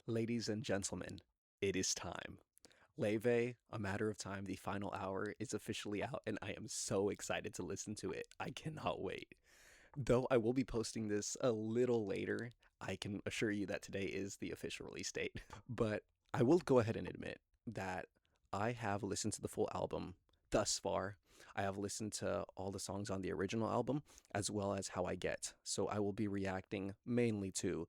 Ladies and gentlemen, it is time. Laufey, A Matter of Time, the final hour is officially out, and I am so excited to listen to it. I cannot wait. Though I will be posting this a little later, I can assure you that today is the official release date. But I will go ahead and admit that I have listened to the full album thus far. I have listened to all the songs on the original album, as well as How I Get. So I will be reacting mainly to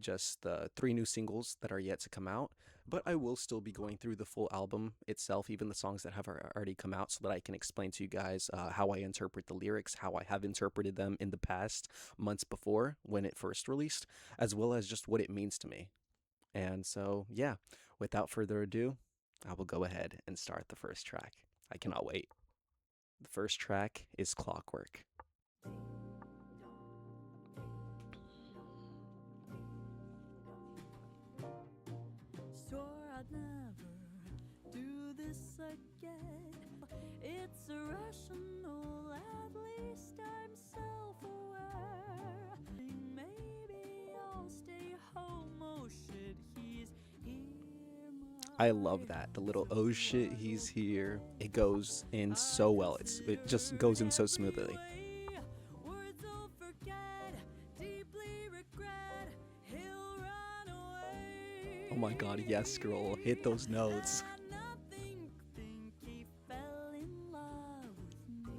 just the three new singles that are yet to come out, but I will still be going through the full album itself, even the songs that have already come out, so that I can explain to you guys how I interpret the lyrics, how I have interpreted them in the past months before when it first released, as well as just what it means to me. And so, yeah, without further ado, I will go ahead and start the first track. I cannot wait. The first track is Clockwork. Swore I'd never do this again. It's irrational, at least I'm self-aware. Maybe I'll stay home, oh shit, he's here. I love that. The little oh shit, he's here. It goes in so well. It just goes in so smoothly. Words will forget, deeply regret, he'll run away. Oh my god, yes, girl. Hit those notes. Nothing, think he fell in love with me.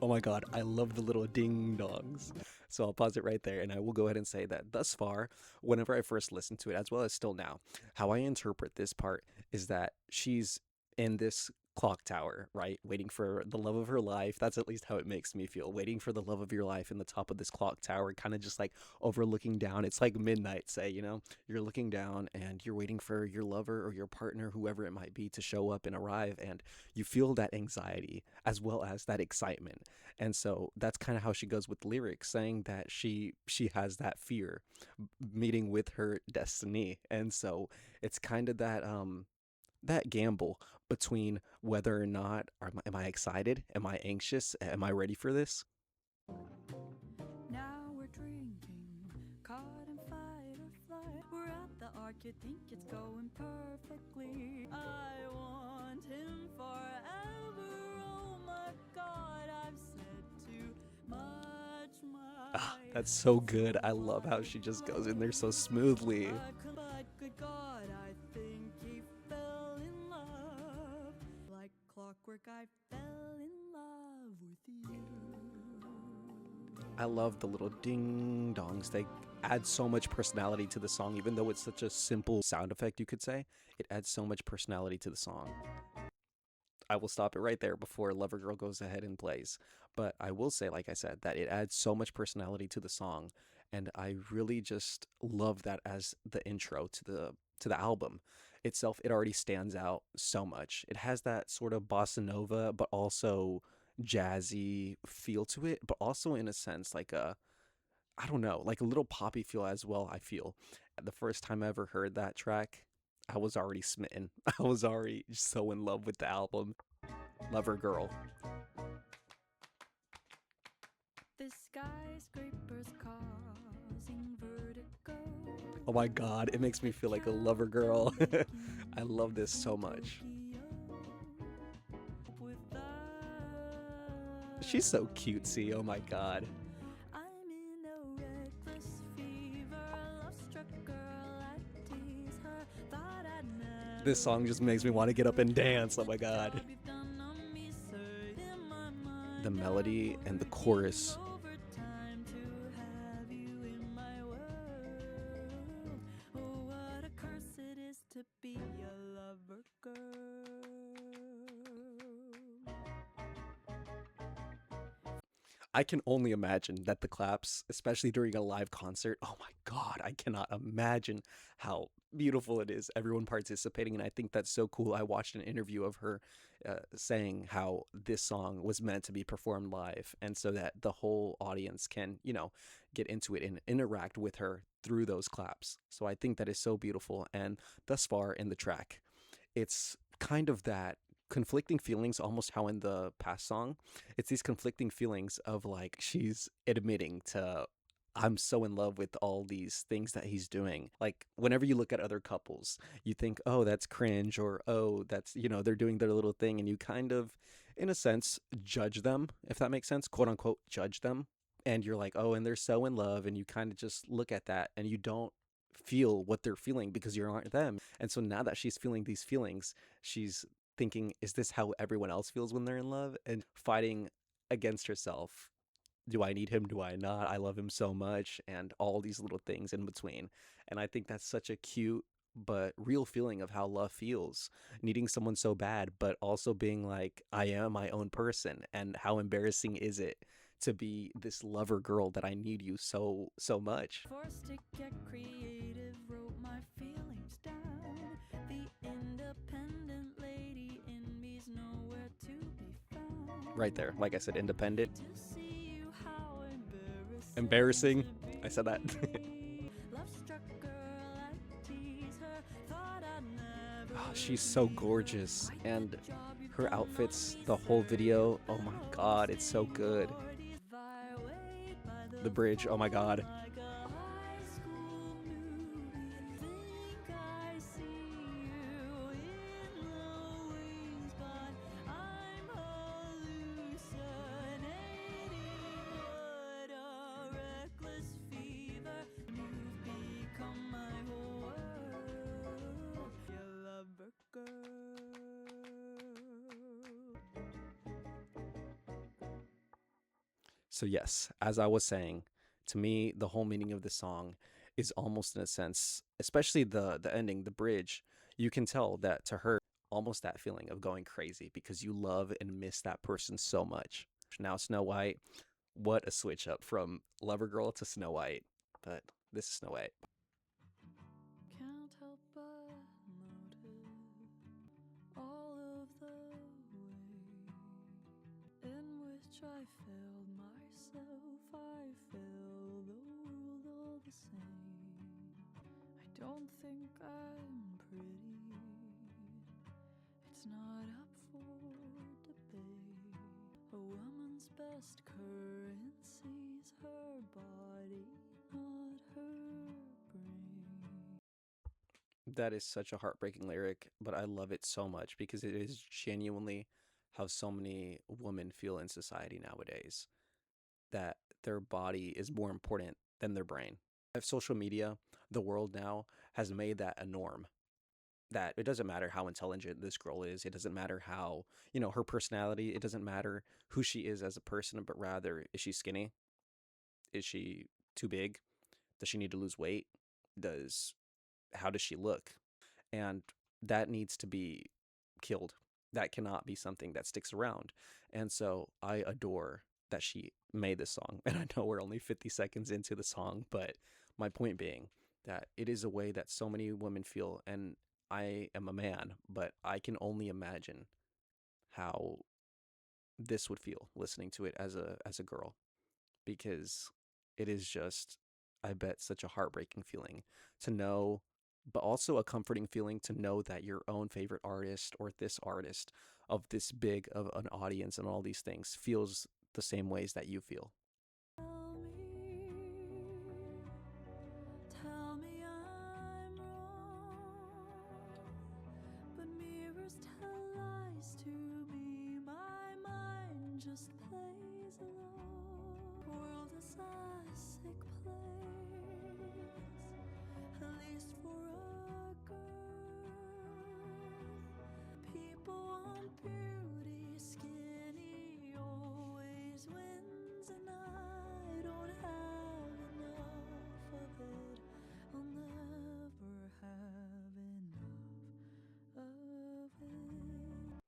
Oh my god, I love the little ding dongs. So I'll pause it right there, and I will go ahead and say that thus far, whenever I first listened to it, as well as still now, how I interpret this part is that she's in this clock tower, right? Waiting for the love of her life. That's at least how it makes me feel. Waiting for the love of your life in the top of this clock tower, kind of just like overlooking down. It's like midnight, say, you're looking down and you're waiting for your lover or your partner, whoever it might be, to show up and arrive. And you feel that anxiety as well as that excitement. And so that's kind of how she goes with the lyrics, saying that she has that fear meeting with her destiny. And so it's kind of that gamble between whether or not am I excited, am I anxious, am I ready for this. Now we're drinking, caught in fight or flight. We're at the arc, you think it's going perfectly. I want him forever. Oh my god, I've said too much. That's so good. I love how she just goes in there so smoothly. But good god, I think he fell in love. Like clockwork, I fell in love with you. I love the little ding dongs. They add so much personality to the song, even though it's such a simple sound effect, you could say. It adds so much personality to the song. I will stop it right there before Lover Girl goes ahead and plays. But I will say, like I said, that it adds so much personality to the song, and I really just love that as the intro to the album itself. It already stands out so much. It has that sort of bossa nova, but also jazzy feel to it, but also in a sense like a I don't know, like a little poppy feel as well. I feel the first time I ever heard that track, I was already smitten. I was already so in love with the album. Lover Girl. The skyscrapers causing vertigo. Oh my god, it makes me feel like a lover girl. I love this so much. She's so cutesy, oh my god. I'm in a reckless fever, love-struck girl, I tease her, thought I'd never. This song just makes me want to get up and dance, oh my god. The melody and the chorus. To be a lover girl. I can only imagine that the claps, especially during a live concert, oh my god, I cannot imagine how beautiful it is. Everyone participating, and I think that's so cool. I watched an interview of her saying how this song was meant to be performed live, and so that the whole audience can, get into it and interact with her through those claps. So I think that is so beautiful. And thus far in the track, it's kind of that conflicting feelings, almost how in the past song, it's these conflicting feelings of like she's admitting to I'm so in love with all these things that he's doing. Like whenever you look at other couples, you think, "Oh, that's cringe," or "Oh, that's, they're doing their little thing," and you kind of in a sense judge them, if that makes sense, quote unquote judge them. And you're like, "Oh, and they're so in love," and you kind of just look at that and you don't feel what they're feeling because you aren't them. And so now that she's feeling these feelings, she's thinking, "Is this how everyone else feels when they're in love?" And fighting against herself. Do I need him? Do I not? I love him so much, and all these little things in between. And I think that's such a cute but real feeling of how love feels. Needing someone so bad, but also being like, I am my own person. And how embarrassing is it to be this lover girl that I need you so, so much? Forced to get creative, wrote my feelings down. The independent lady in me's nowhere to be found. Right there. Like I said, independent. To see you, how Embarrassing. embarrassing to I said that. be. Love struck girl, I tease her. Thought I'd never Oh, she's so gorgeous. And her outfits, the whole video, oh my god, it's so good. The bridge, oh my god. like a high school movie. Think I see you in the wings, but I'm hallucinating. What a reckless fever. You've become my whole world. You lover girl. So yes, as I was saying, to me, the whole meaning of the song is almost in a sense, especially the ending, the bridge, you can tell that to her, almost that feeling of going crazy because you love and miss that person so much. Now Snow White, what a switch up from Lover Girl to Snow White. But this is Snow White. Can't help but notice all of the way in which I failed myself. I fail the world all the same. I don't think I'm pretty. It's not up for debate. A woman's best currency's her body, not her brain. That is such a heartbreaking lyric, but I love it so much because it is genuinely how so many women feel in society nowadays, that their body is more important than their brain. If social media, the world now, has made that a norm. That it doesn't matter how intelligent this girl is, it doesn't matter how, her personality, it doesn't matter who she is as a person, but rather, is she skinny? Is she too big? Does she need to lose weight? Does How does she look? And that needs to be killed. That cannot be something that sticks around. And so I adore that she made this song. And I know we're only 50 seconds into the song, but my point being that it is a way that so many women feel. And I am a man, but I can only imagine how this would feel listening to it as a girl, because it is just, I bet, such a heartbreaking feeling to know, but also a comforting feeling to know that your own favorite artist or this artist of this big of an audience and all these things feels the same ways that you feel. Tell me I'm wrong, but mirrors tell lies to me. My mind just plays along. World is a sick place, at least for a girl. People want beauty, skinny always wins, and I don't have enough of it. I'll never have enough of it.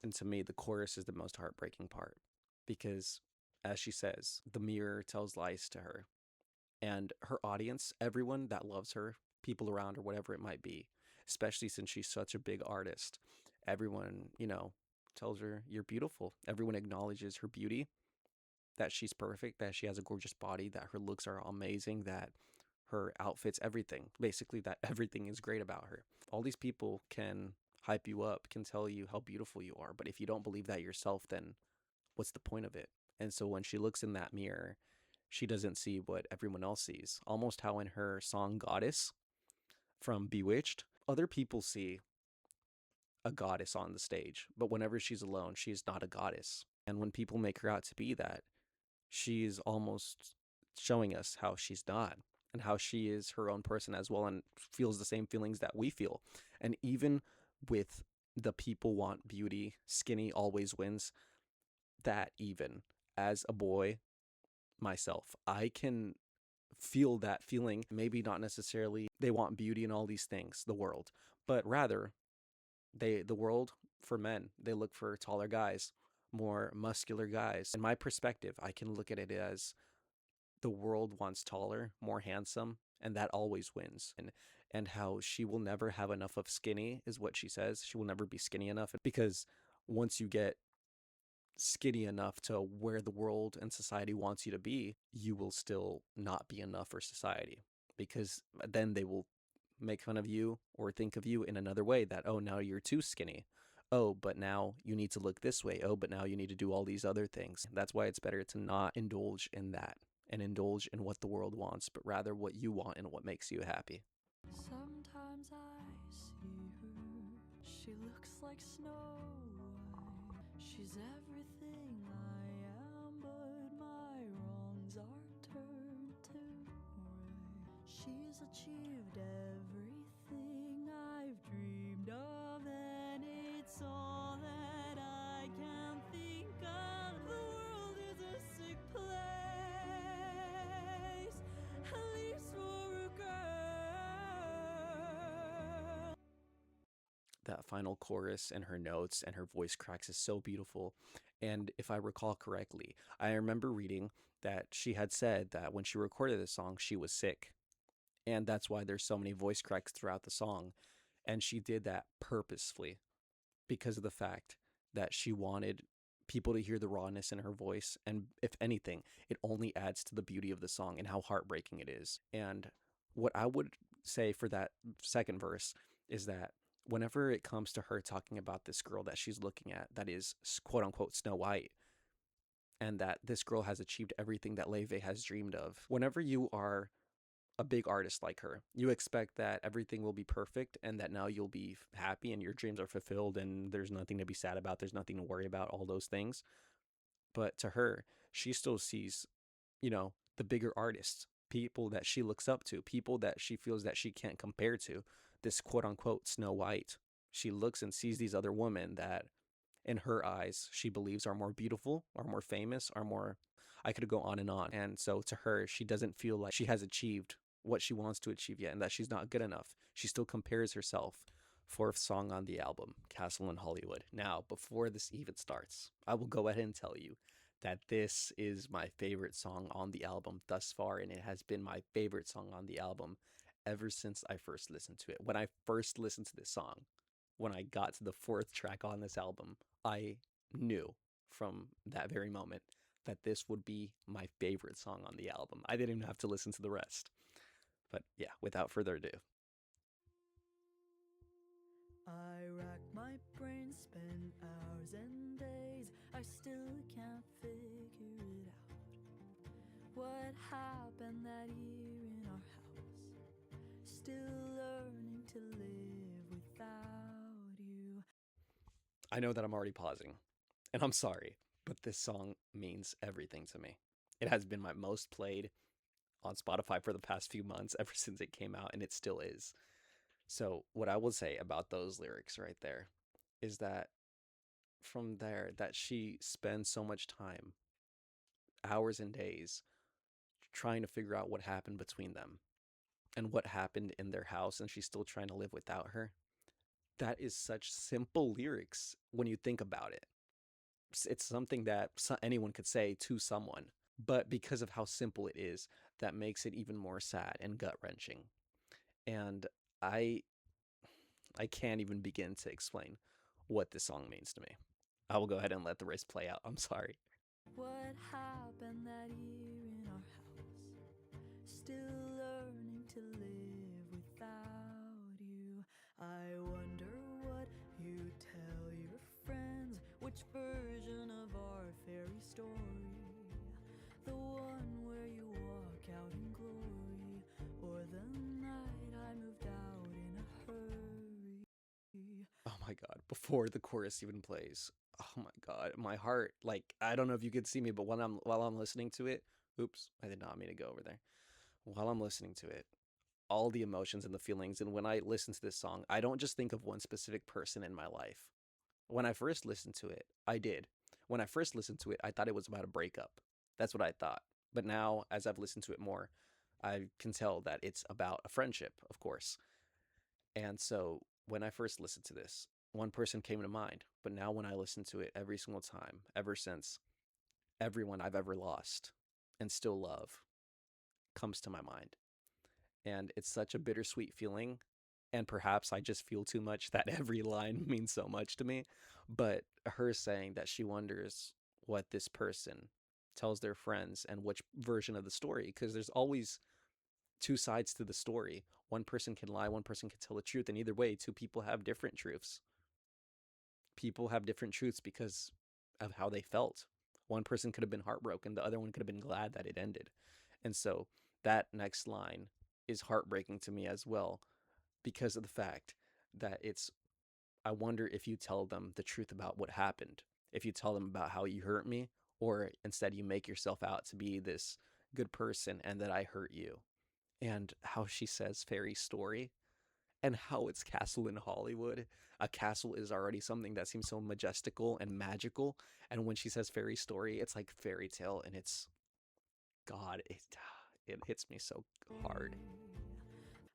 And to me, the chorus is the most heartbreaking part because, as she says, the mirror tells lies to her. And her audience, everyone that loves her, people around her, whatever it might be, especially since she's such a big artist, everyone, tells her, "You're beautiful." Everyone acknowledges her beauty, that she's perfect, that she has a gorgeous body, that her looks are amazing, that her outfits, everything, basically, that everything is great about her. All these people can hype you up, can tell you how beautiful you are. But if you don't believe that yourself, then what's the point of it? And so when she looks in that mirror, She doesn't see what everyone else sees. Almost how in her song Goddess from Bewitched, other people see a goddess on the stage, but whenever she's alone, she is not a goddess. And when people make her out to be that, she's almost showing us how she's not and how she is her own person as well and feels the same feelings that we feel. And even with the people want beauty, skinny always wins, that even as a boy myself, I can feel that feeling. Maybe not necessarily they want beauty and all these things, the world, but rather the world for men, they look for taller guys, more muscular guys. In my perspective, I can look at it as the world wants taller, more handsome, and that always wins. And how she will never have enough of skinny is what she says. She will never be skinny enough because once you get skinny enough to where the world and society wants you to be, you will still not be enough for society because then they will make fun of you or think of you in another way that, oh, now you're too skinny. Oh, but now you need to look this way. Oh, but now you need to do all these other things. That's why it's better to not indulge in that and indulge in what the world wants, but rather what you want and what makes you happy. Sometimes I see her, she looks like Snow White. She's everything I am, but my wrongs are turned to right. She's achieved everything I've dreamed of, and it's all that I can think of. The world is a sick place, at least for a girl. That final chorus and her notes and her voice cracks is so beautiful. And if I recall correctly, I remember reading that she had said that when she recorded this song, she was sick. And that's why there's so many voice cracks throughout the song. And she did that purposefully because of the fact that she wanted people to hear the rawness in her voice. And if anything, it only adds to the beauty of the song and how heartbreaking it is. And what I would say for that second verse is that whenever it comes to her talking about this girl that she's looking at, that is quote unquote Snow White, and that this girl has achieved everything that Laufey has dreamed of, whenever you are a big artist like her, you expect that everything will be perfect and that now you'll be happy and your dreams are fulfilled and there's nothing to be sad about, there's nothing to worry about, all those things. But to her, she still sees, the bigger artists, people that she looks up to, people that she feels that she can't compare to, this quote unquote Snow White. She looks and sees these other women that in her eyes she believes are more beautiful, are more famous, are more, I could go on and on. And so to her, she doesn't feel like she has achieved what she wants to achieve yet and that she's not good enough. She still compares herself. Fourth song on the album, Castle in Hollywood. Now, before this even starts, I will go ahead and tell you that this is my favorite song on the album thus far, and it has been my favorite song on the album ever since I first listened to it. When I first listened to this song, when I got to the fourth track on this album, I knew from that very moment that this would be my favorite song on the album. I didn't even have to listen to the rest. But yeah, without further ado. I rack my brain, spend hours and days, I still can't figure it out. What happened that year in our house? Still learning to live without you. I know that I'm already pausing, and I'm sorry, but this song means everything to me. It has been my most played on Spotify for the past few months, ever since it came out, and it still is. So, what I will say about those lyrics right there is that from there, that she spends so much time, hours and days, trying to figure out what happened between them and what happened in their house, and she's still trying to live without her. That is such simple lyrics when you think about it. It's something that anyone could say to someone, but because of how simple it is, that makes it even more sad and gut wrenching. And I I can't even begin to explain what this song means to me. I will go ahead and let the race play out. I'm sorry. What happened that year in our house? Still learning to live without you. I wonder what you tell your friends, which version of our fairy story? The one where you Oh my god, before the chorus even plays. Oh my god, my heart, like, I don't know if you could see me, but while I'm listening to it, oops, I did not mean to go over there. While I'm listening to it, all the emotions and the feelings, and when I listen to this song, I don't just think of one specific person in my life. When I first listened to it, I did. When I first listened to it, I thought it was about a breakup. That's what I thought. But now, as I've listened to it more, I can tell that it's about a friendship, of course. And so when I first listened to this, one person came to mind. But now when I listen to it every single time, ever since, everyone I've ever lost and still love comes to my mind. And it's such a bittersweet feeling. And perhaps I just feel too much that every line means so much to me. But her saying that she wonders what this person tells their friends and which version of the story, because there's always two sides to the story. One person can lie, one person can tell the truth, and either way, two people have different truths. People have different truths because of how they felt. One person could have been heartbroken, the other one could have been glad that it ended. And so that next line is heartbreaking to me as well because of the fact that it's, I wonder if you tell them the truth about what happened, if you tell them about how you hurt me, or instead you make yourself out to be this good person and that I hurt you. And how she says fairy story and how it's castle in Hollywood. A castle is already something that seems so majestical and magical. And when she says fairy story, it's like fairy tale and it's God, it hits me so hard.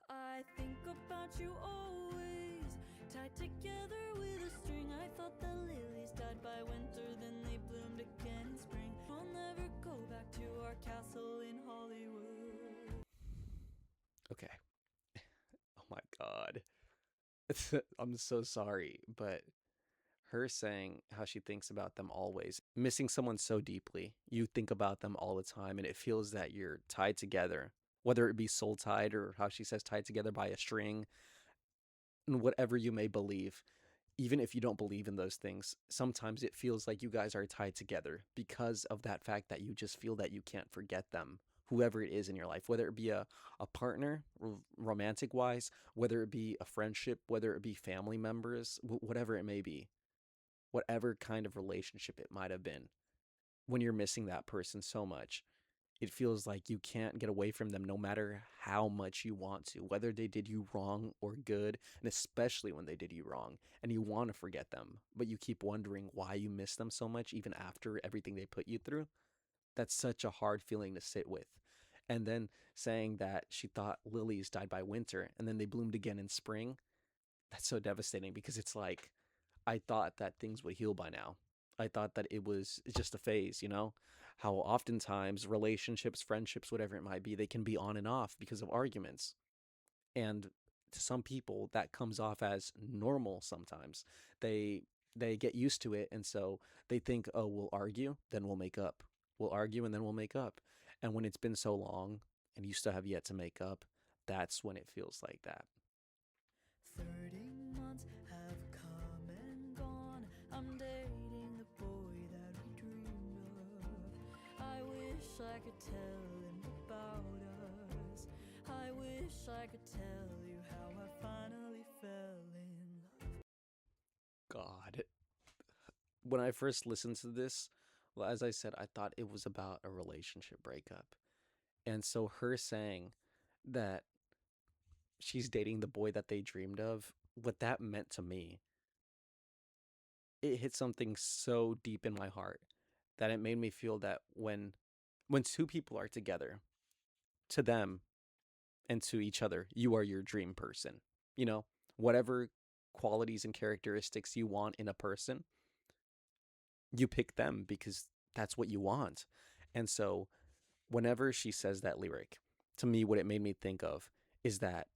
I think about you always, tied together with a string. I thought the lilies died by winter, then they bloomed again in spring. I'll never go back to our castle in Hollywood. Okay. Oh my God. I'm so sorry, but her saying how she thinks about them always, missing someone so deeply, you think about them all the time, and it feels that you're tied together, whether it be soul tied or how she says tied together by a string, and whatever you may believe. Even if you don't believe in those things, sometimes it feels like you guys are tied together because of that fact that you just feel that you can't forget them, whoever it is in your life, whether it be a partner, romantic wise, whether it be a friendship, whether it be family members, whatever it may be, whatever kind of relationship it might have been. When you're missing that person so much, it feels like you can't get away from them no matter how much you want to, whether they did you wrong or good, and especially when they did you wrong and you want to forget them, but you keep wondering why you miss them so much even after everything they put you through. That's such a hard feeling to sit with. And then saying that she thought lilies died by winter and then they bloomed again in spring, that's so devastating because it's like, I thought that things would heal by now. I thought that it was just a phase, you know? How oftentimes relationships, friendships, whatever it might be, they can be on and off because of arguments. And to some people that comes off as normal sometimes. They they get used to it and so they think, "Oh, we'll argue, then we'll make up. We'll argue and then we'll make up." And when it's been so long and you still have yet to make up, that's when it feels like that. 30 months have come and gone. I'm dating the boy that we dreamed of. I wish I could tell him about us. I wish I could tell you how I finally fell in love. God, when I first listened to this, well, as I said, I thought it was about a relationship breakup. And so her saying that she's dating the boy that they dreamed of, what that meant to me, it hit something so deep in my heart that it made me feel that when two people are together, to them and to each other, you are your dream person. You know, whatever qualities and characteristics you want in a person, you pick them because that's what you want. And so whenever she says that lyric, to me, what it made me think of is that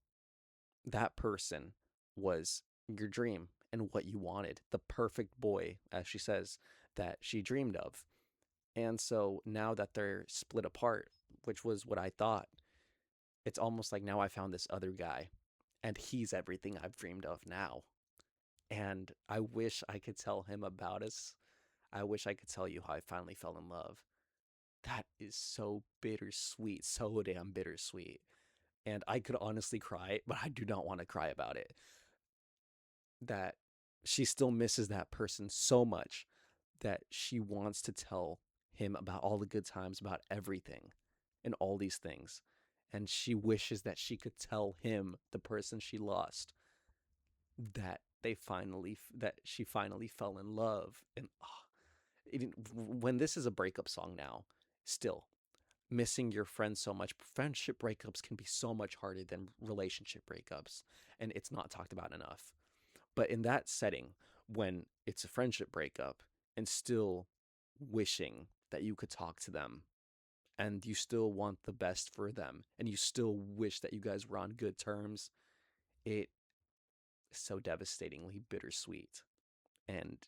that person was your dream and what you wanted, the perfect boy, as she says, that she dreamed of. And so now that they're split apart, which was what I thought, it's almost like now I found this other guy and he's everything I've dreamed of now. And I wish I could tell him about us. I wish I could tell you how I finally fell in love. That is so bittersweet, so damn bittersweet. And I could honestly cry, but I do not want to cry about it. That she still misses that person so much that she wants to tell him about all the good times, about everything and all these things. And she wishes that she could tell him, the person she lost, that she finally fell in love. And when this is a breakup song now, still missing your friends so much, friendship breakups can be so much harder than relationship breakups, and it's not talked about enough. But in that setting, when it's a friendship breakup and still wishing that you could talk to them and you still want the best for them and you still wish that you guys were on good terms, it is so devastatingly bittersweet. And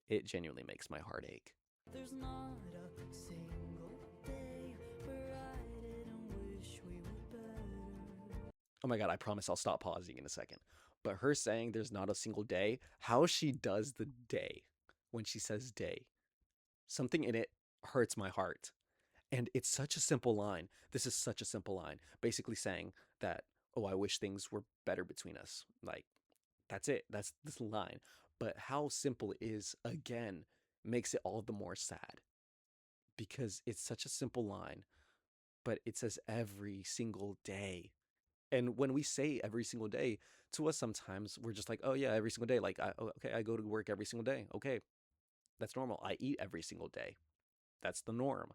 it genuinely makes my heart ache. There's not a single day where I didn't wish we were better. Oh my God, I promise I'll stop pausing in a second. But her saying there's not a single day, how she does the day when she says day, something in it hurts my heart. And it's such a simple line. This is such a simple line, basically saying that, oh, I wish things were better between us. Like, that's it. That's this line. But how simple it is, again, makes it all the more sad because it's such a simple line, but it says every single day. And when we say every single day, to us sometimes we're just like, oh yeah, every single day. Like, okay, I go to work every single day. Okay, that's normal. I eat every single day. That's the norm.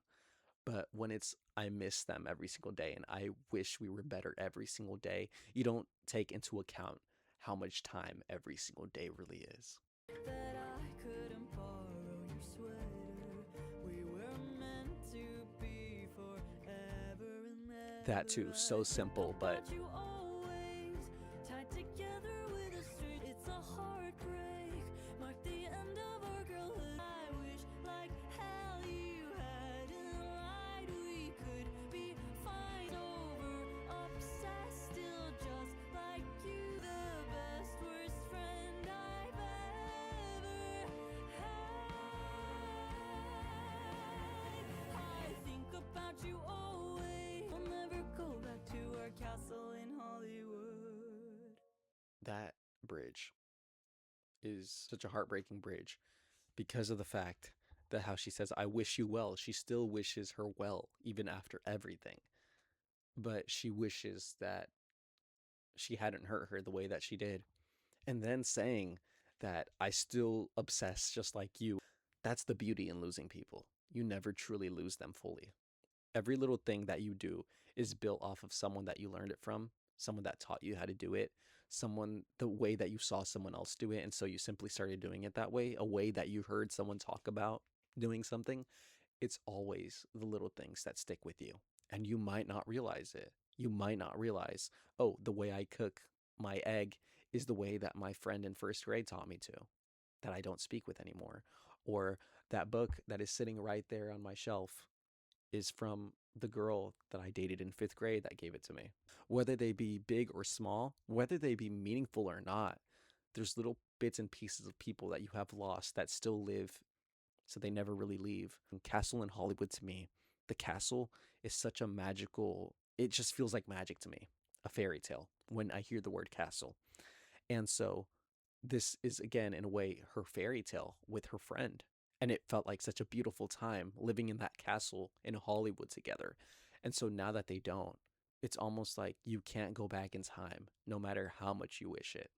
But when it's I miss them every single day and I wish we were better every single day, you don't take into account how much time every single day really is. That I couldn't borrow your sweater. We were meant to be forever and ever. That too, so simple, but You always tied together with a string. It's a heartbreak. Mark the end of our girlhood. I wish like hell you hadn't lied. We could be fine over, obsessed, still just like you. The best, worst friend I've ever had. I think about you always. I'll never go back to our castle in Hollywood. that bridge is such a heartbreaking bridge because of the fact that how she says, I wish you well. She still wishes her well, even after everything. But she wishes that she hadn't hurt her the way that she did. And then saying that I still obsess just like you. That's the beauty in losing people. You never truly lose them fully. Every little thing that you do is built off of someone that you learned it from, someone that taught you how to do it, someone, the way that you saw someone else do it. And so you simply started doing it that way, a way that you heard someone talk about doing something. It's always the little things that stick with you. And you might not realize it. You might not realize, oh, the way I cook my egg is the way that my friend in first grade taught me to, that I don't speak with anymore. Or that book that is sitting right there on my shelf is from the girl that I dated in fifth grade that gave it to me. Whether they be big or small, whether they be meaningful or not, there's little bits and pieces of people that you have lost that still live, so they never really leave. And Castle in Hollywood, to me, the castle is such a magical, it just feels like magic to me, a fairy tale when I hear the word castle. And so this is, again, in a way, her fairy tale with her friend. And it felt like such a beautiful time living in that castle in Hollywood together. And so now that they don't, it's almost like you can't go back in time, no matter how much you wish it.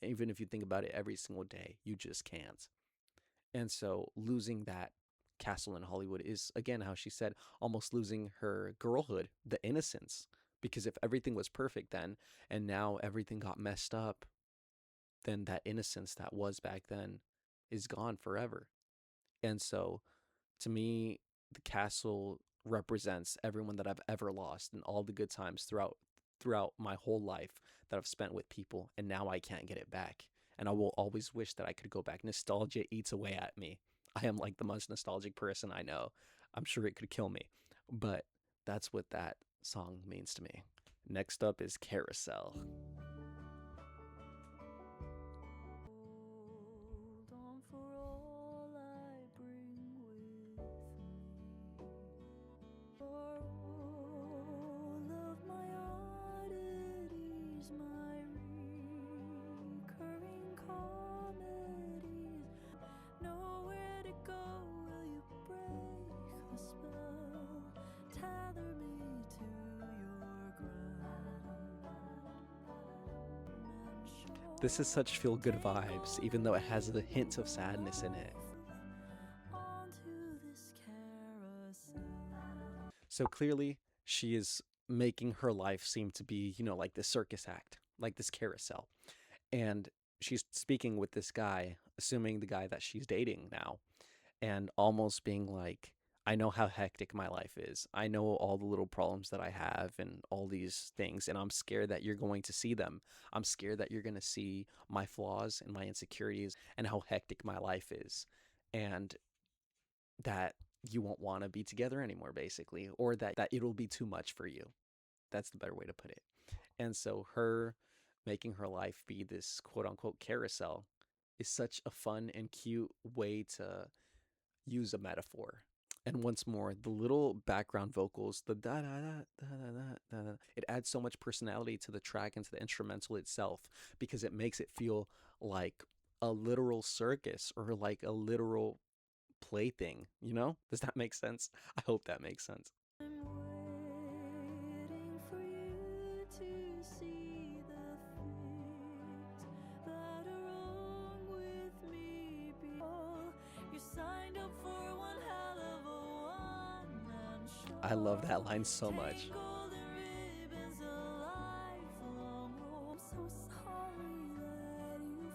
Even if you think about it every single day, you just can't. And so losing that castle in Hollywood is, again, how she said, almost losing her girlhood, the innocence. Because if everything was perfect then, and now everything got messed up, then that innocence that was back then is gone forever. And so to me, the castle represents everyone that I've ever lost and all the good times throughout my whole life that I've spent with people, and now I can't get it back. And I will always wish that I could go back. Nostalgia eats away at me. I am like the most nostalgic person I know. I'm sure it could kill me, but that's what that song means to me. Next up is Carousel. Hold on for all I bring with me. For all of my oddities, my recurring caution. This is such feel good vibes, even though it has a hint of sadness in it. Onto this carousel. So clearly, she is making her life seem to be, like this circus act, like this carousel. And she's speaking with this guy, assuming the guy that she's dating now, and almost being like, I know how hectic my life is. I know all the little problems that I have and all these things, and I'm scared that you're going to see them. I'm scared that you're going to see my flaws and my insecurities and how hectic my life is. And that you won't want to be together anymore, basically, or that it'll be too much for you. That's the better way to put it. And so, her making her life be this quote unquote carousel is such a fun and cute way to use a metaphor. And once more, the little background vocals, the da da da da da da, it adds so much personality to the track and to the instrumental itself because it makes it feel like a literal circus or like a literal plaything, you know? Does that make sense? I hope that makes sense. I'm waiting for you to see the things that are wrong with me. You signed up for one hell of a one-man show. I love that line so much. Golden ribbons, a lifelong road. I'm so sorry that you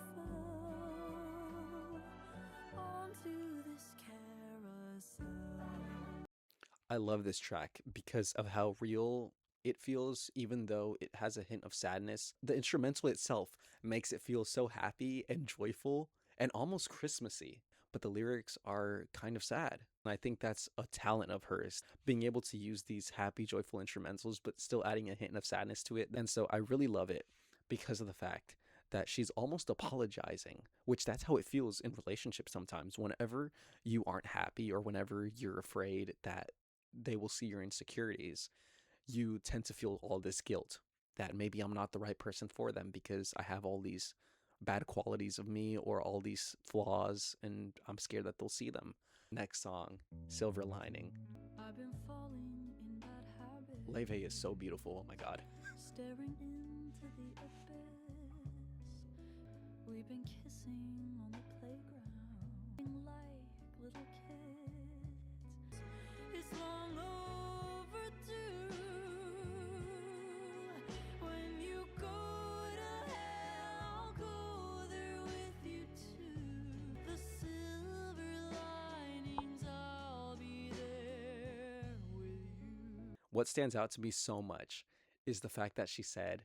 fell onto this carousel. I love this track because of how real it feels, even though it has a hint of sadness. The instrumental itself makes it feel so happy and joyful and almost Christmassy, but the lyrics are kind of sad. And I think that's a talent of hers, being able to use these happy, joyful instrumentals, but still adding a hint of sadness to it. And so I really love it because of the fact that she's almost apologizing, which that's how it feels in relationships sometimes. Whenever you aren't happy or whenever you're afraid that they will see your insecurities, you tend to feel all this guilt that maybe I'm not the right person for them because I have all these bad qualities of me or all these flaws and I'm scared that they'll see them. Next song, Silver Lining. I've been falling in bad habits. Laufey is so beautiful. Oh my god. Staring into the abyss. We've been kissing on the playground like little kids. It's long overdue. When you go to hell, I'll go there with you too. The silver linings, I'll be there with you. What stands out to me so much is the fact that she said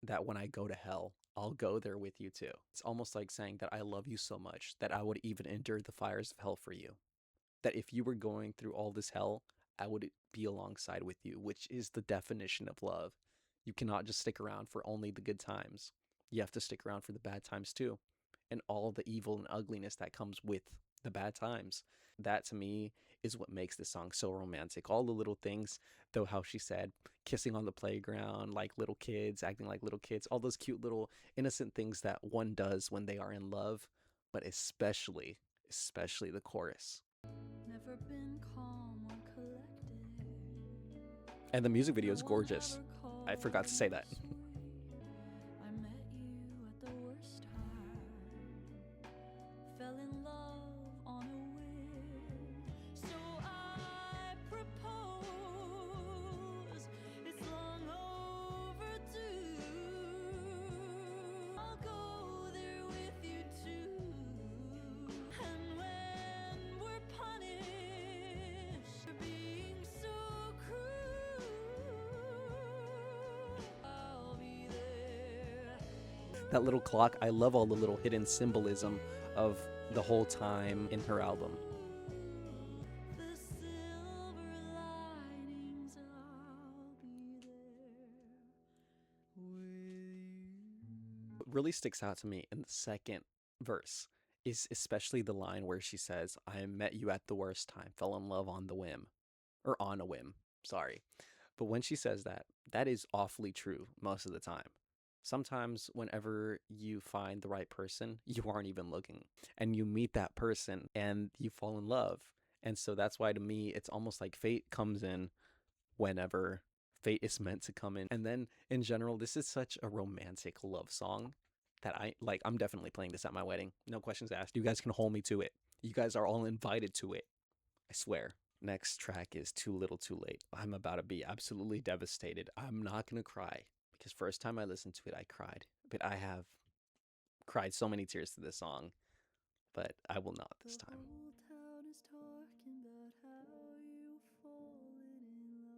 that when I go to hell, I'll go there with you too. It's almost like saying that I love you so much that I would even endure the fires of hell for you. That if you were going through all this hell, I would be alongside with you, which is the definition of love. You cannot just stick around for only the good times. You have to stick around for the bad times too, and all the evil and ugliness that comes with the bad times. That to me is what makes this song so romantic. All the little things, though, how she said, kissing on the playground like little kids, acting like little kids, all those cute little innocent things that one does when they are in love, but especially the chorus. Never been calm or collected. And the music video is gorgeous. I forgot to say that. I met you at the worst time. Fell in love on a whim. So I propose. It's long overdue. I'll go there with you too. And when we're punished for being so cruel, I'll be there. That little clock, I love all the little hidden symbolism of the whole time in her album. The silver linings, I'll be there with you. What really sticks out to me in the second verse is especially the line where she says, I met you at the worst time, fell in love on the whim. Or on a whim, sorry. But when she says that, that is awfully true most of the time. Sometimes, whenever you find the right person, you aren't even looking. And you meet that person and you fall in love. And so that's why to me, it's almost like fate comes in whenever fate is meant to come in. And then in general, this is such a romantic love song that I'm definitely playing this at my wedding. No questions asked. You guys can hold me to it. You guys are all invited to it. I swear. Next track is Too Little Too Late. I'm about to be absolutely devastated. I'm not going to cry because first time I listened to it, I cried. But I have cried so many tears to this song, but I will not this The time. whole town is talking about how you've fallen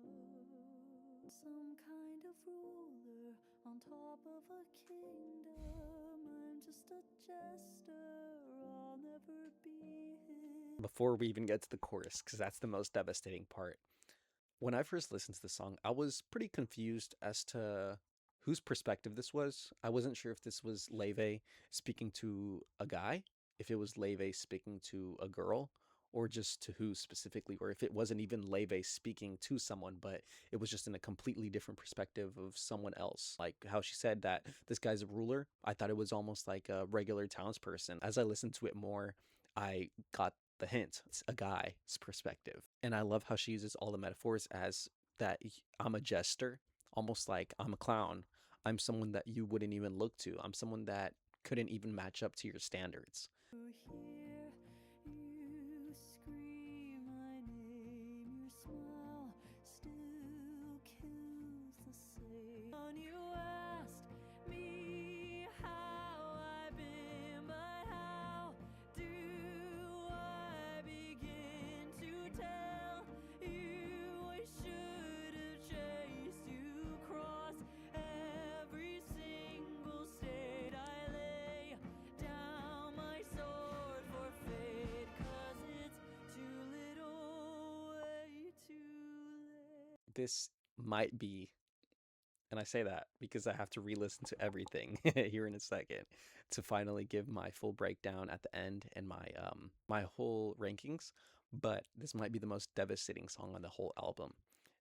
in love. Some kind of ruler on top of a kingdom. I'm just a jester, I'll never be him. Before we even get to the chorus, because that's the most devastating part, when I first listened to the song, I was pretty confused as to whose perspective this was. I wasn't sure if this was Laufey speaking to a guy, if it was Laufey speaking to a girl, or just to who specifically, or if it wasn't even Laufey speaking to someone, but it was just in a completely different perspective of someone else. Like how she said that this guy's a ruler, I thought it was almost like a regular townsperson. As I listened to it more, I got the hint. It's a guy's perspective. And I love how she uses all the metaphors as that I'm a jester, almost like I'm a clown. I'm someone that you wouldn't even look to. I'm someone that couldn't even match up to your standards. To hear you scream my name, your smile still kills the same. When you asked me how I've been, but how do I begin to tell you I should have chased you across every single state. I lay down my sword for fate, 'cause it's too little, way too late. This might be, and I say that because I have to re-listen to everything here in a second to finally give my full breakdown at the end and my whole rankings, but this might be the most devastating song on the whole album.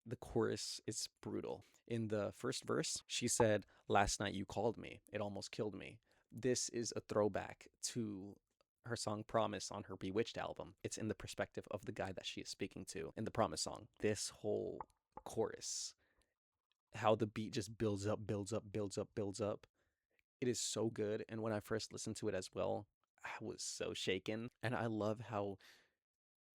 The chorus is brutal. In the first verse, she said, "Last night you called me, it almost killed me." This is a throwback to her song Promise on her Bewitched album. It's in the perspective of the guy that she is speaking to in the Promise song. This whole chorus, how the beat just builds up, builds up, builds up, builds up. It is so good. And when I first listened to it as well, I was so shaken. And I love how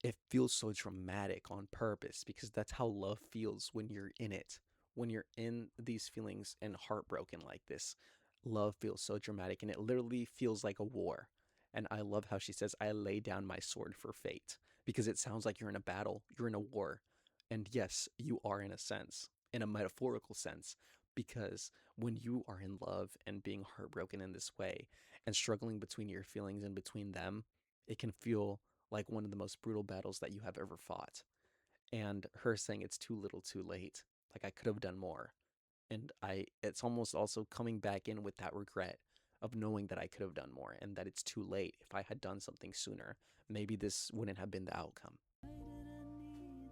it feels so dramatic on purpose because that's how love feels when you're in it. When you're in these feelings and heartbroken like this, love feels so dramatic and it literally feels like a war. And I love how she says, "I lay down my sword for fate," because it sounds like you're in a battle, you're in a war. And yes, you are in a sense, in a metaphorical sense, because when you are in love and being heartbroken in this way and struggling between your feelings and between them, it can feel like one of the most brutal battles that you have ever fought. And her saying it's too little too late, like I could have done more. And it's almost also coming back in with that regret of knowing that I could have done more and that it's too late. If I had done something sooner, maybe this wouldn't have been the outcome. I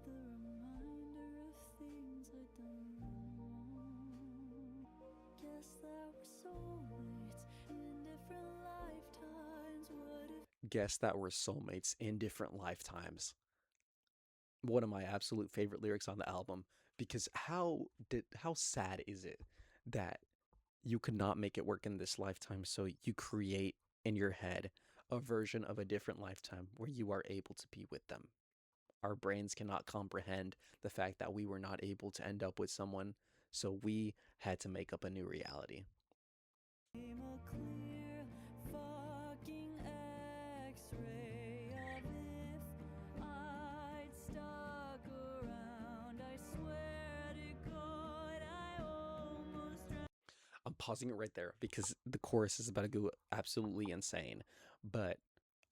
didn't need the reminder of things I'd done wrong. Guess that we're soulmates in different lifetimes. What if Guess that we're soulmates in different lifetimes. One of my absolute favorite lyrics on the album, because how sad is it that you could not make it work in this lifetime, so you create in your head a version of a different lifetime where you are able to be with them. Our brains cannot comprehend the fact that we were not able to end up with someone, so we had to make up a new reality. I'm a clear fucking X-ray of if I'd stuck around. I swear to God, I almost drowned. I'm pausing it right there because the chorus is about to go absolutely insane, but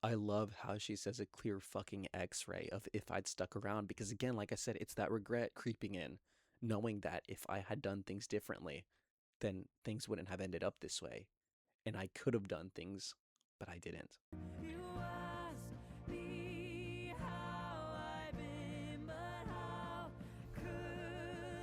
I love how she says a clear fucking X-ray of if I'd stuck around, because again, like I said, it's that regret creeping in, knowing that if I had done things differently, then things wouldn't have ended up this way. And I could have done things, but I didn't. You asked me how I've been, but how could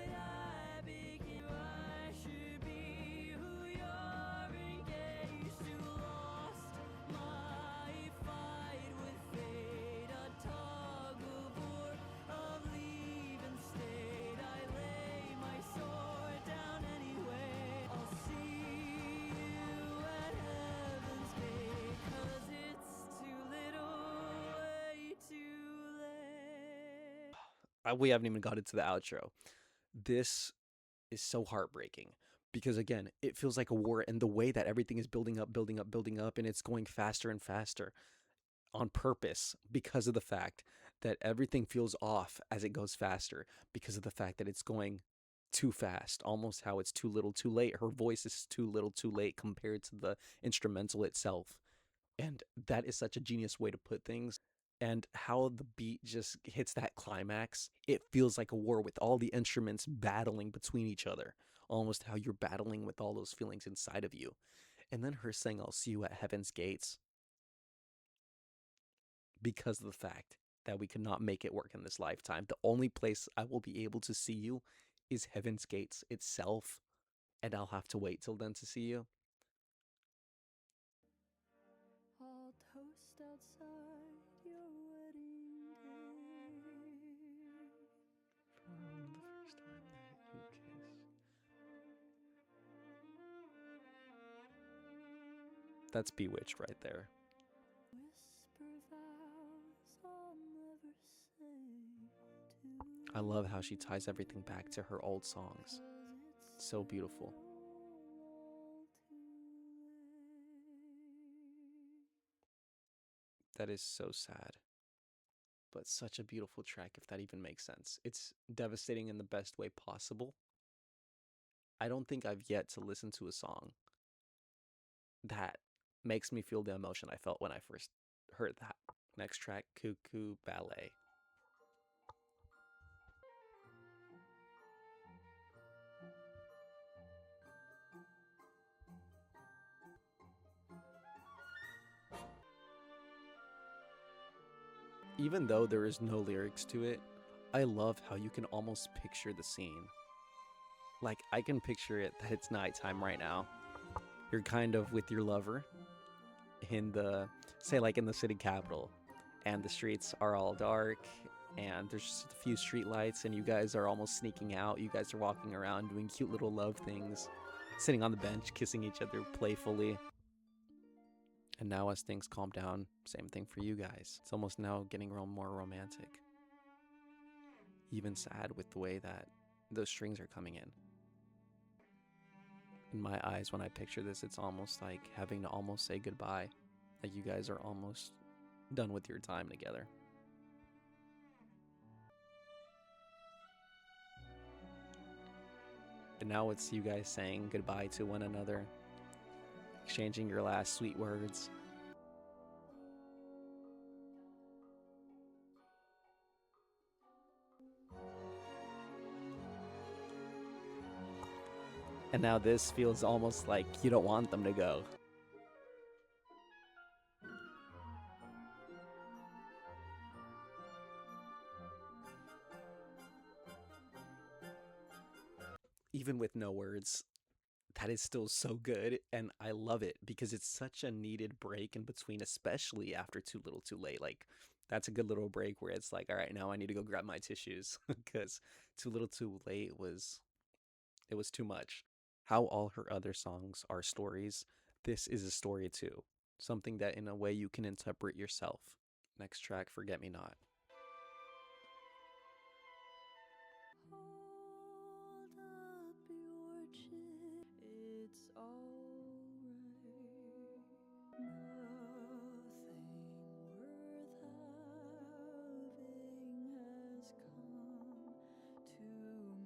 I begin? I should be who you're engaged to. Lost my fight with fate, a tug of war of leave and state. I lay my sword down anyway. I'll see you at We haven't even got into the outro. This is so heartbreaking because again, it feels like a war, and the way that everything is building up, building up, building up, and it's going faster and faster on purpose because of the fact that everything feels off as it goes faster because of the fact that it's going too fast, almost how it's too little too late. Her voice is too little too late compared to the instrumental itself. And that is such a genius way to put things. And how the beat just hits that climax, it feels like a war with all the instruments battling between each other, almost how you're battling with all those feelings inside of you. And then her saying, I'll see you at heaven's gates, because of the fact that we could not make it work in this lifetime. The only place I will be able to see you is heaven's gates itself, and I'll have to wait till then to see you. I'll toast outside your wedding day. From the first time that you kiss. That's Bewitched right there. Whisper vows I'll never say to I love how she ties everything back to her old songs. 'cause So beautiful. all too late. That is so sad, but such a beautiful track, if that even makes sense. It's devastating in the best way possible. I don't think I've yet to listen to a song that makes me feel the emotion I felt when I first heard that. Next track, Cuckoo, Ballet. Even though there is no lyrics to it, I love how you can almost picture the scene. Like, I can picture it that it's nighttime right now. You're kind of with your lover in the, say, like in the city capital, and the streets are all dark, and there's just a few street lights, and you guys are almost sneaking out. You guys are walking around doing cute little love things, sitting on the bench, kissing each other playfully. And now, as things calm down, same thing for you guys. It's almost now getting more romantic. Even sad with the way that those strings are coming in. In my eyes, when I picture this, it's almost like having to almost say goodbye. Like you guys are almost done with your time together. And now it's you guys saying goodbye to one another, exchanging your last sweet words. And now this feels almost like you don't want them to go. Even with no words, that is still so good, and I love it because it's such a needed break in between, especially after Too Little Too Late. Like, that's a good little break where it's like, all right, now I need to go grab my tissues because Too Little Too Late was too much. How all her other songs are stories, this is a story too. Something that in a way you can interpret yourself. Next track, Forget Me Not. Hold up your chin, it's alright. Nothing worth having has come to me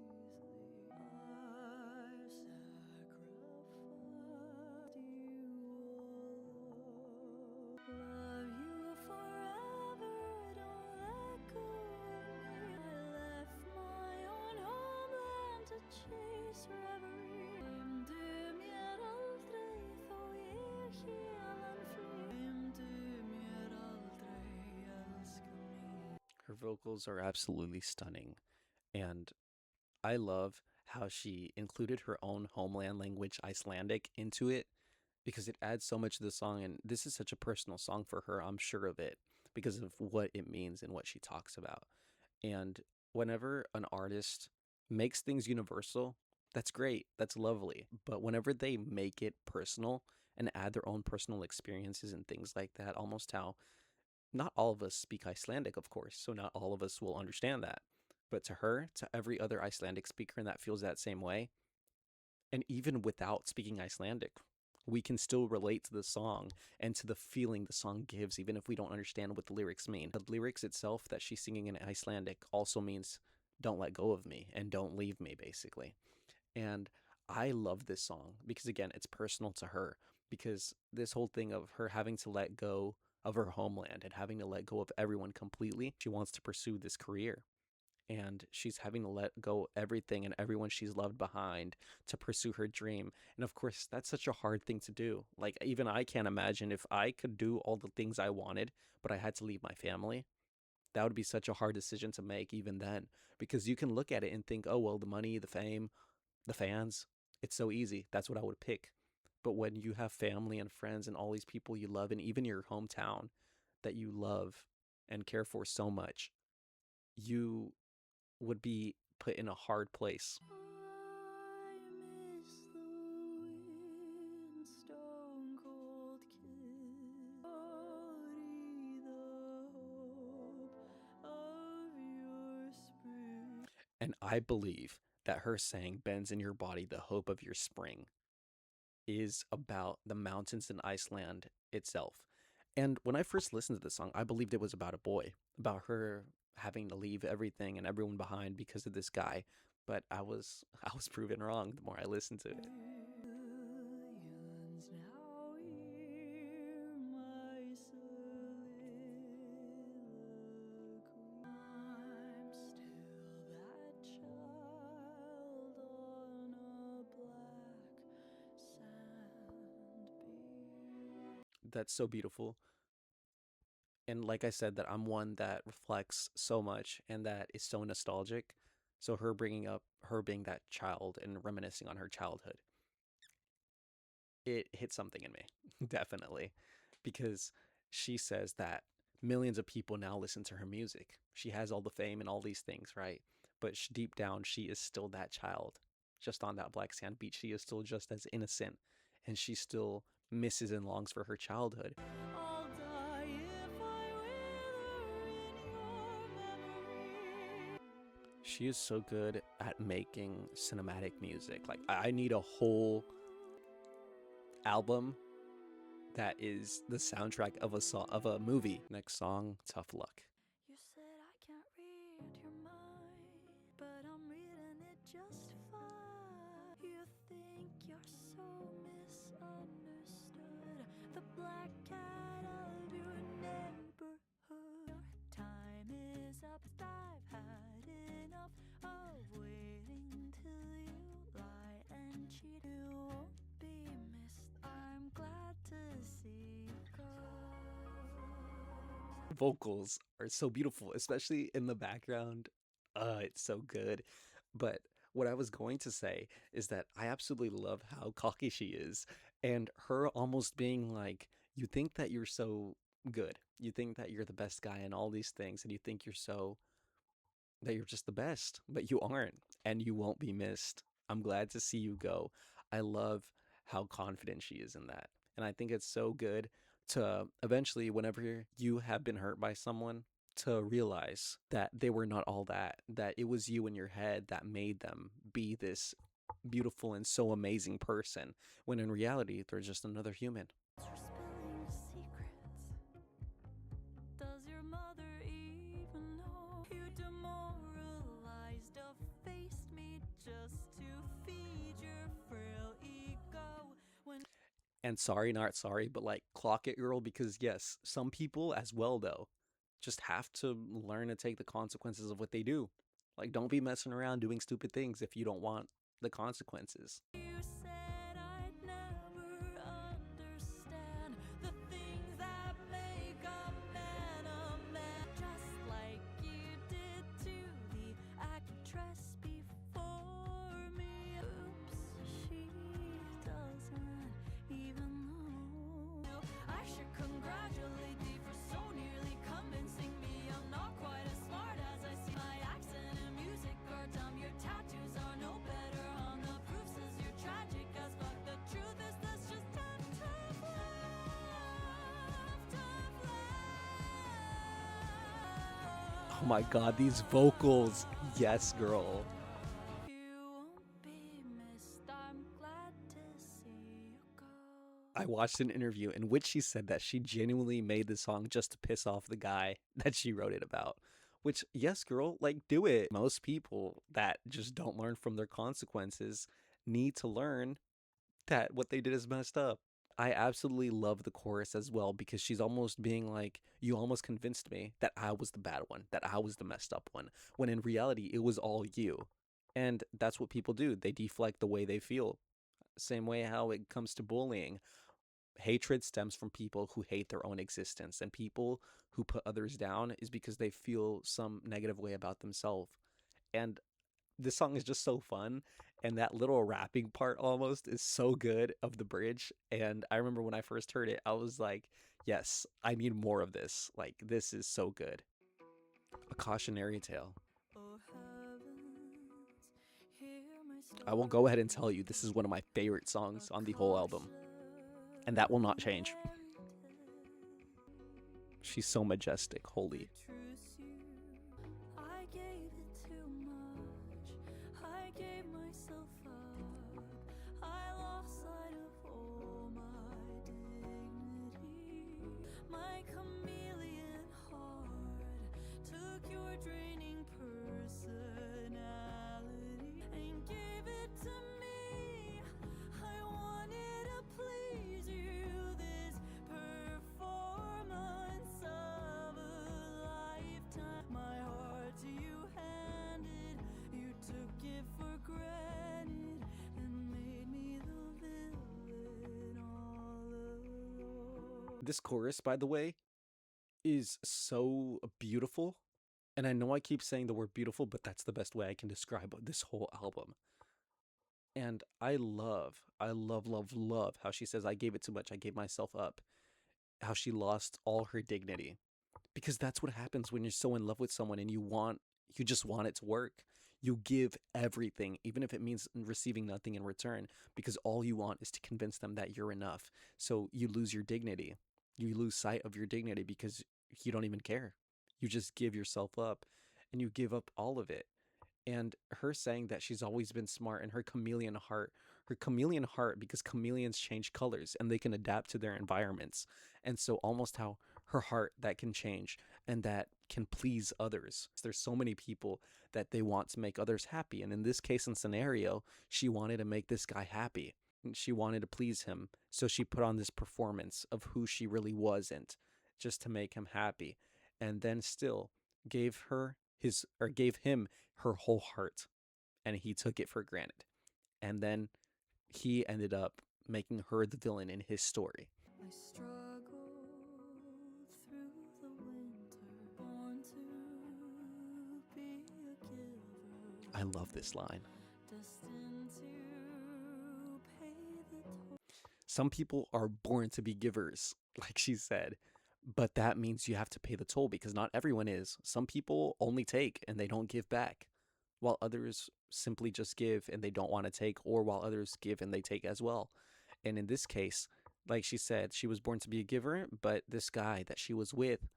easily. I've sacrificed you all. Love you forever, don't let go of me. I left my own homeland to chase reverie. Glemdu mér aldrei þó ég héðan flý. Glemdu mér aldrei, elska mín. Her vocals are absolutely stunning, and I love how she included her own homeland language, Icelandic, into it because it adds so much to the song. And this is such a personal song for her, I'm sure of it, because of what it means and what she talks about. And whenever an artist makes things universal, that's great, that's lovely. But whenever they make it personal and add their own personal experiences and things like that, almost how Not all of us speak Icelandic, of course, so not all of us will understand that. But to her, to every other Icelandic speaker that feels that same way, and even without speaking Icelandic, we can still relate to the song and to the feeling the song gives, even if we don't understand what the lyrics mean. The lyrics itself that she's singing in Icelandic also means don't let go of me and don't leave me, basically. And I love this song because, again, it's personal to her. Because this whole thing of her having to let go of her homeland and having to let go of everyone completely, she wants to pursue this career. And she's having to let go everything and everyone she's loved behind to pursue her dream. And of course, that's such a hard thing to do. Like, even I can't imagine if I could do all the things I wanted, but I had to leave my family. That would be such a hard decision to make, even then, because you can look at it and think, oh, well, the money, the fame, the fans, it's so easy. That's what I would pick. But when you have family and friends and all these people you love, and even your hometown that you love and care for so much, you would be put in a hard place. I miss the wind, stone cold kiss, body the hope of your spring. And I believe that her saying, bends in your body, the hope of your spring, is about the mountains in Iceland itself. And when I first listened to the song, I believed it was about a boy, about her having to leave everything and everyone behind because of this guy. But I was proven wrong the more I listened to it. Millions now hear my soliloquy. I'm still that child on a black sand beach. That's so beautiful. And like I said, that I'm one that reflects so much and that is so nostalgic. So her bringing up her being that child and reminiscing on her childhood, it hit something in me, definitely, because she says that millions of people now listen to her music. She has all the fame and all these things, right? But deep down, she is still that child, just on that black sand beach. She is still just as innocent, and she still misses and longs for her childhood. I'll die if I wither in your memory. She is so good at making cinematic music. Like, I need a whole album that is the soundtrack of a movie. Next song, Tough Luck. You said I can't read your mind, but I'm reading it just fine. You think you're so misunderstood, the black cat of your neighborhood. Your time is up, I've had enough of waiting till you lie and cheat. You won't be missed, I'm glad to see you go. Vocals are so beautiful, especially in the background. It's so good. But what I was going to say is that I absolutely love how cocky she is, and her almost being like, you think that you're so good. You think that you're the best guy in all these things, and you think that you're just the best, but you aren't, and you won't be missed. I'm glad to see you go. I love how confident she is in that. And I think it's so good to eventually, whenever you have been hurt by someone, to realize that they were not all that it was you in your head that made them be this beautiful and so amazing person, when in reality, they're just another human. For spilling secrets. Does your mother even know you demoralized, effaced me just to feed your frail ego? When And sorry, not sorry, but like, clock it, girl, because yes, some people as well, though, just have to learn to take the consequences of what they do. Like, don't be messing around doing stupid things if you don't want the consequences. you said I'd never understand the things that make a man, just like you did to the actress before me. Oops, she doesn't even know. I should congratulate thee for so nearly convincing me I'm not quite as smart as I see. My accent and music are dumb, your tattoos are no better on the proofs as your tragedy. Oh my god, these vocals. Yes, girl. You won't be missed. I'm glad to see you go. I watched an interview in which she said that she genuinely made the song just to piss off the guy that she wrote it about. Which, yes, girl, like, do it. Most people that just don't learn from their consequences need to learn that what they did is messed up. I absolutely love the chorus as well because she's almost being like, you almost convinced me that I was the bad one, that I was the messed up one, when in reality, it was all you. And that's what people do. They deflect the way they feel. Same way how it comes to bullying. Hatred stems from people who hate their own existence, and people who put others down is because they feel some negative way about themselves. And this song is just so fun, and that little rapping part almost is so good of the bridge. And I remember when I first heard it, I was like, yes, I need more of this. Like, this is so good. A cautionary tale. Oh heavens, hear my I will go ahead and story. tell you, this is one of my favorite songs A on the whole album, cautionary and that will not change. tale. She's so majestic, The holy. truth you, I gave it too much. I gave myself up. I lost sight of all my dignity. My chameleon heart took your draining personality and gave it to me. I wanted to please you. This performance of a lifetime. My heart to you handed. You took it for granted and made me the villain all alone. This chorus, by the way, is so beautiful. And I know I keep saying the word beautiful, but that's the best way I can describe this whole album. And I love how she says, I gave it too much. I gave myself up. How she lost all her dignity. Because that's what happens when you're so in love with someone and you just want it to work. You give everything, even if it means receiving nothing in return, because all you want is to convince them that you're enough. So you lose your dignity. You lose sight of your dignity because you don't even care. You just give yourself up and you give up all of it. And her saying that she's always been smart and her chameleon heart, because chameleons change colors and they can adapt to their environments. And so almost how her heart that can change and that can please others. There's so many people that they want to make others happy. And in this case and scenario, she wanted to make this guy happy. She wanted to please him. So she put on this performance of who she really wasn't just to make him happy. And then still gave him her whole heart, and he took it for granted. And then he ended up making her the villain in his story. I struggled through the winter, born to be a giver, I love this line. destined to pay the toll. Some people are born to be givers, like she said, but that means you have to pay the toll because not everyone is. Some people only take and they don't give back, while others simply just give and they don't want to take, or while others give and they take as well. And in this case, like she said, she was born to be a giver, but this guy that she was with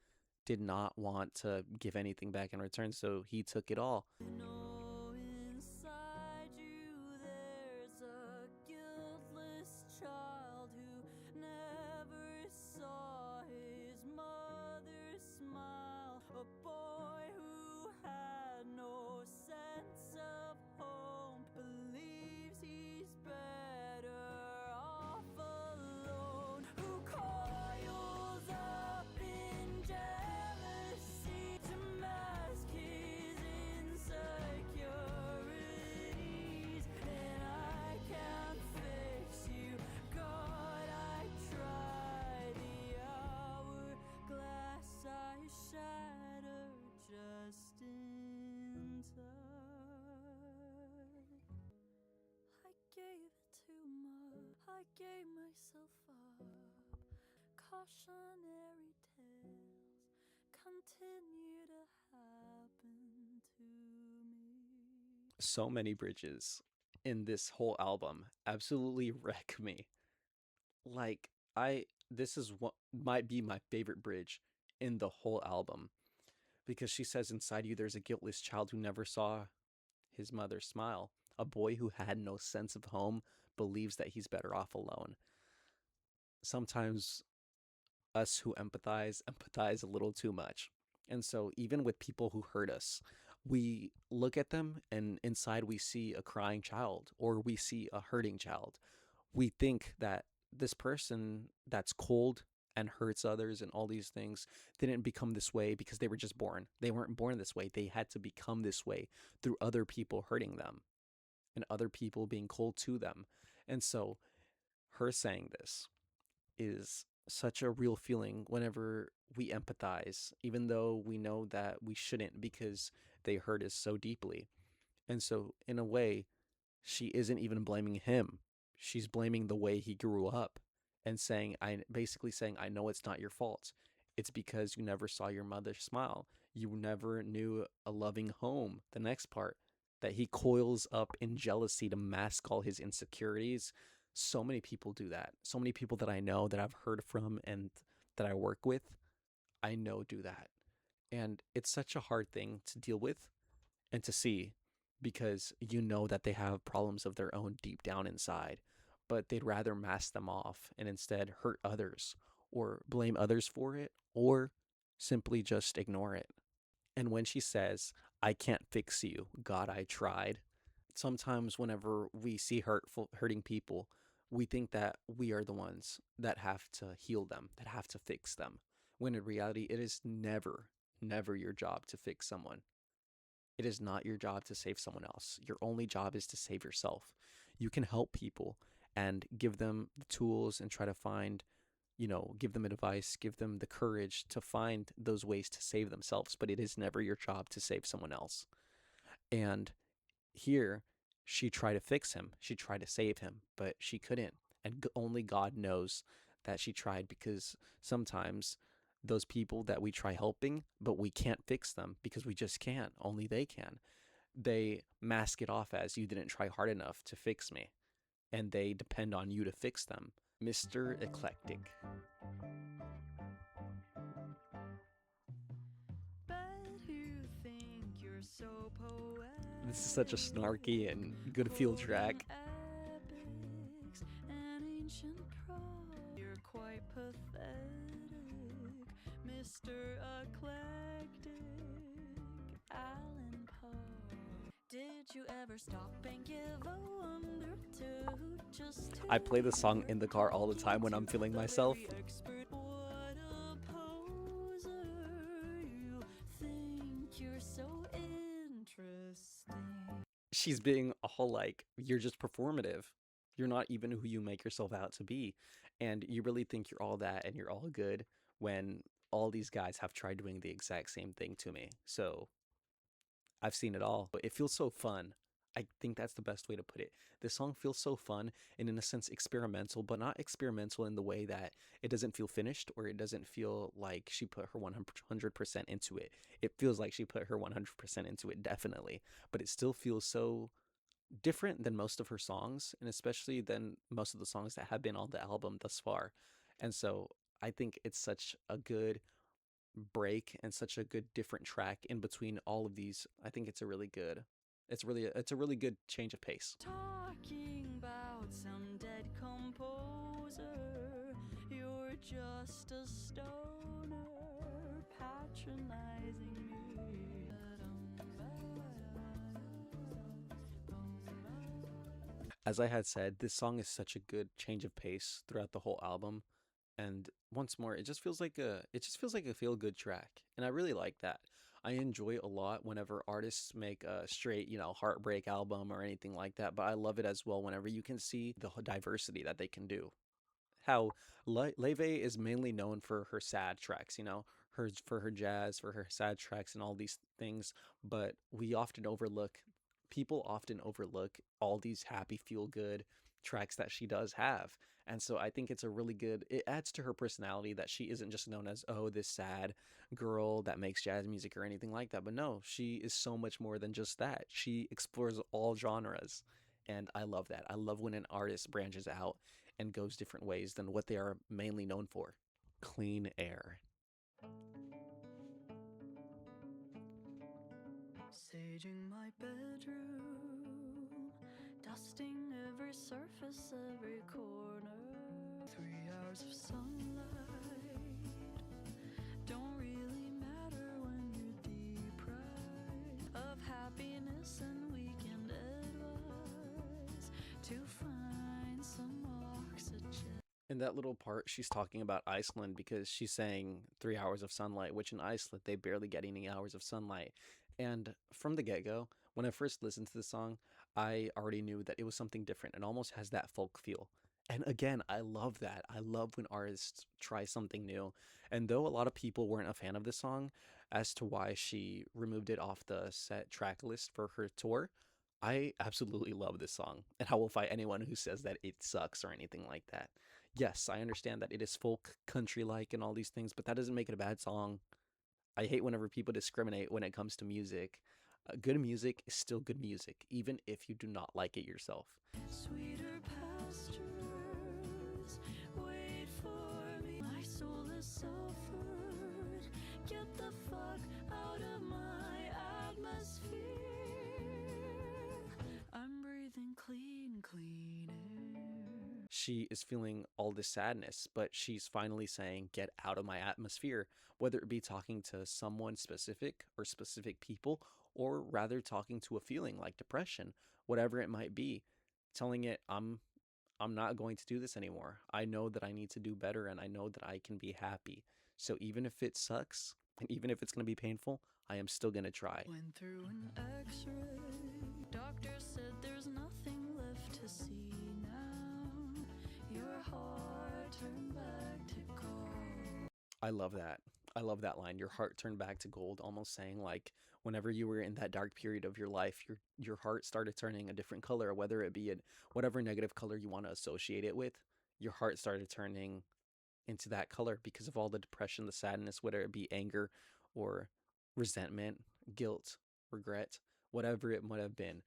did not want to give anything back in return, so he took it all. Know inside you there's a guiltless child who never saw his mother smile. A boy who had no sense of home, believes he's better off alone, who coils up in jealousy to mask his insecurities. And I can't fix you, God, I tried. The hourglass I shattered just in time. I gave it too much. I gave myself up. Cautionary tales continue to happen to me. So many bridges in this whole album absolutely wreck me. Like, this is what might be my favorite bridge in the whole album because she says inside you there's a guiltless child who never saw his mother smile. A boy who had no sense of home believes that he's better off alone. Sometimes us who empathize a little too much. And so, even with people who hurt us, we look at them and inside we see a crying child or we see a hurting child. We think that this person that's cold and hurts others and all these things didn't become this way because they were just born. They weren't born this way. They had to become this way through other people hurting them and other people being cold to them. And so, her saying this is such a real feeling whenever we empathize, even though we know that we shouldn't because they hurt us so deeply. And so, in a way, she isn't even blaming him. She's blaming the way he grew up and saying, I know it's not your fault. It's because you never saw your mother smile. You never knew a loving home. The next part, that he coils up in jealousy to mask all his insecurities. So many people do that. So many people that I know, that I've heard from, and that I work with, I know do that. And it's such a hard thing to deal with and to see, because you know that they have problems of their own deep down inside, but they'd rather mask them off and instead hurt others or blame others for it or simply just ignore it. And when she says, I can't fix you, God, I tried, sometimes whenever we see hurting people, we think that we are the ones that have to heal them, that have to fix them. When in reality, it is never your job to fix someone. It is not your job to save someone else. Your only job is to save yourself. You can help people and give them the tools and try to find, give them advice, give them the courage to find those ways to save themselves, but it is never your job to save someone else. And here, she tried to fix him. She tried to save him, but she couldn't. And only God knows that she tried, because sometimes those people that we try helping, but we can't fix them because we just can't. Only they can. They mask it off as, you didn't try hard enough to fix me. And they depend on you to fix them. Mr. Eclectic. Bet you think you're so poetic. This is such a snarky and good feel track. Epics and ancient prose. You're quite pathetic, Mr. Eclectic, Alan Poe. Did you ever stop and give a wonder to just I play this song in the car all the time when I'm feeling myself. what a poser, you think you're so interesting. She's being all like, you're just performative. You're not even who you make yourself out to be. And you really think you're all that and you're all good, when all these guys have tried doing the exact same thing to me. So I've seen it all. But it feels so fun. I think that's the best way to put it. This song feels so fun and, in a sense, experimental, but not experimental in the way that it doesn't feel finished, or it doesn't feel like she put her 100% into it. It feels like she put her 100% into it, definitely. But it still feels so different than most of her songs, and especially than most of the songs that have been on the album thus far. And so I think it's such a good break and such a good different track in between all of these. I think it's a really good change of pace. Talking about some dead composer, you're just a stoner patronizing me. As I had said, this song is such a good change of pace throughout the whole album. And once more, it just feels like a feel good track. And I really like that. I enjoy a lot whenever artists make a straight, heartbreak album or anything like that, but I love it as well whenever you can see the diversity that they can do. How Laufey is mainly known for her sad tracks, her jazz, for her sad tracks and all these things, but people often overlook all these happy, feel good tracks that she does have. And so I think it adds to her personality that she isn't just known as, oh, this sad girl that makes jazz music or anything like that. But no, she is so much more than just that. She explores all genres. And I love that. I love when an artist branches out and goes different ways than what they are mainly known for. Clean Air. Saging my bedroom, dusting every surface, every corner. 3 hours of sunlight don't really matter when you're deprived of happiness and weekend advice to find some oxygen. In that little part, she's talking about Iceland because she's saying 3 hours of sunlight, which in Iceland, they barely get any hours of sunlight. And from the get go, when I first listened to the song, I already knew that it was something different. It almost has that folk feel. And again, I love that. I love when artists try something new. And though a lot of people weren't a fan of the song as to why she removed it off the set track list for her tour, I absolutely love this song. And I will fight anyone who says that it sucks or anything like that. Yes, I understand that it is folk, country like, and all these things, but that doesn't make it a bad song. I hate whenever people discriminate when it comes to music. Good music is still good music, even if you do not like it yourself. Sweeter pastures wait for me. My soul has suffered. Get the fuck out of my atmosphere. I'm breathing clean, clean air. She is feeling all this sadness, but she's finally saying, get out of my atmosphere, whether it be talking to someone specific or specific people, or rather talking to a feeling like depression, whatever it might be, telling it, I'm not going to do this anymore. I know that I need to do better and I know that I can be happy. So even if it sucks and even if it's going to be painful, I am still going to try. Went through an x-ray. Doctor said there's nothing left to see now. Your heart turned back to gold. I love that. I love that line. Your heart turned back to gold, almost saying like whenever you were in that dark period of your life, your heart started turning a different color, whether it be in whatever negative color you want to associate it with. Your heart started turning into that color because of all the depression, the sadness, whether it be anger or resentment, guilt, regret, whatever it might have been.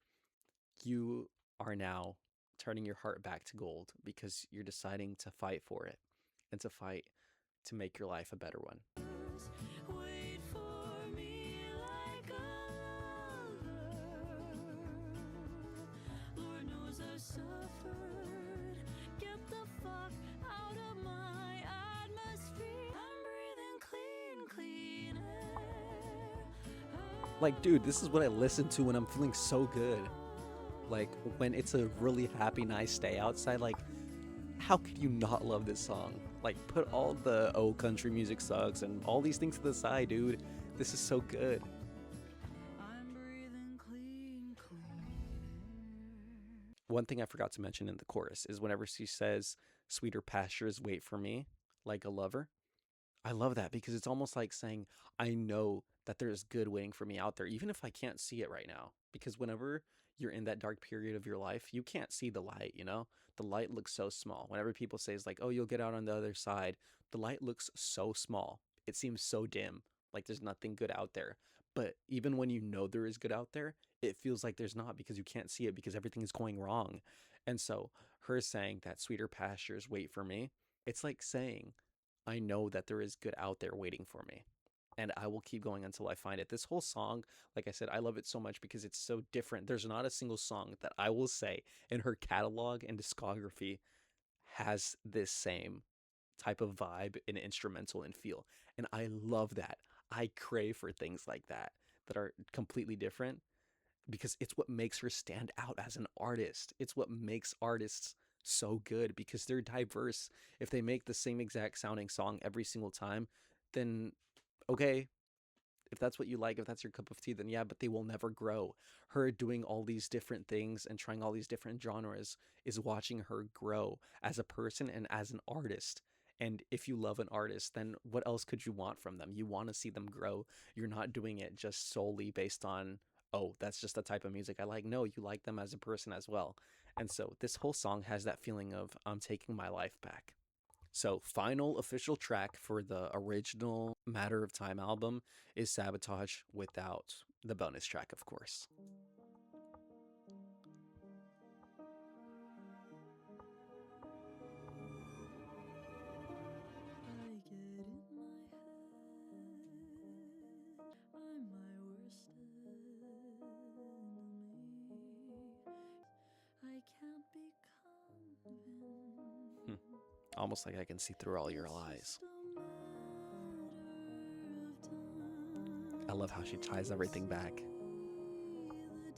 You are now turning your heart back to gold because you're deciding to fight for it and to fight to make your life a better one. Wait for me like a lover. Lord knows I've suffered. Get the fuck out of my atmosphere. I'm breathing clean, clean air. Like, dude, this is what I listen to when I'm feeling so good. Like, when it's a really happy, nice day outside, like, how could you not love this song? Like, put all the, oh, country music sucks and all these things to the side, dude. This is so good. I'm breathing clean, clean air. One thing I forgot to mention in the chorus is whenever she says, sweeter pastures wait for me, like a lover. I love that because it's almost like saying, I know that there's good waiting for me out there, even if I can't see it right now. Because whenever you're in that dark period of your life, you can't see the light, you know? The light looks so small. Whenever people say it's like, oh, you'll get out on the other side, the light looks so small. It seems so dim, like there's nothing good out there. But even when you know there is good out there, it feels like there's not because you can't see it because everything is going wrong. And so her saying that sweeter pastures wait for me, it's like saying, I know that there is good out there waiting for me. And I will keep going until I find it. This whole song, like I said, I love it so much because it's so different. There's not a single song that I will say in her catalog and discography has this same type of vibe and instrumental and feel. And I love that. I crave for things like that are completely different because it's what makes her stand out as an artist. It's what makes artists so good because they're diverse. If they make the same exact sounding song every single time, then okay, if that's what you like, if that's your cup of tea, then yeah, but they will never grow. Her doing all these different things and trying all these different genres is watching her grow as a person and as an artist. And if you love an artist, then what else could you want from them? You want to see them grow. You're not doing it just solely based on, oh, that's just the type of music I like. No, you like them as a person as well. And so this whole song has that feeling of, I'm taking my life back. So, final official track for the original Matter of Time album is Sabotage without the bonus track, of course. I get in my head, I'm my worst enemy. Almost like I can see through all your It's lies. just a matter of time. I love how she ties everything back. The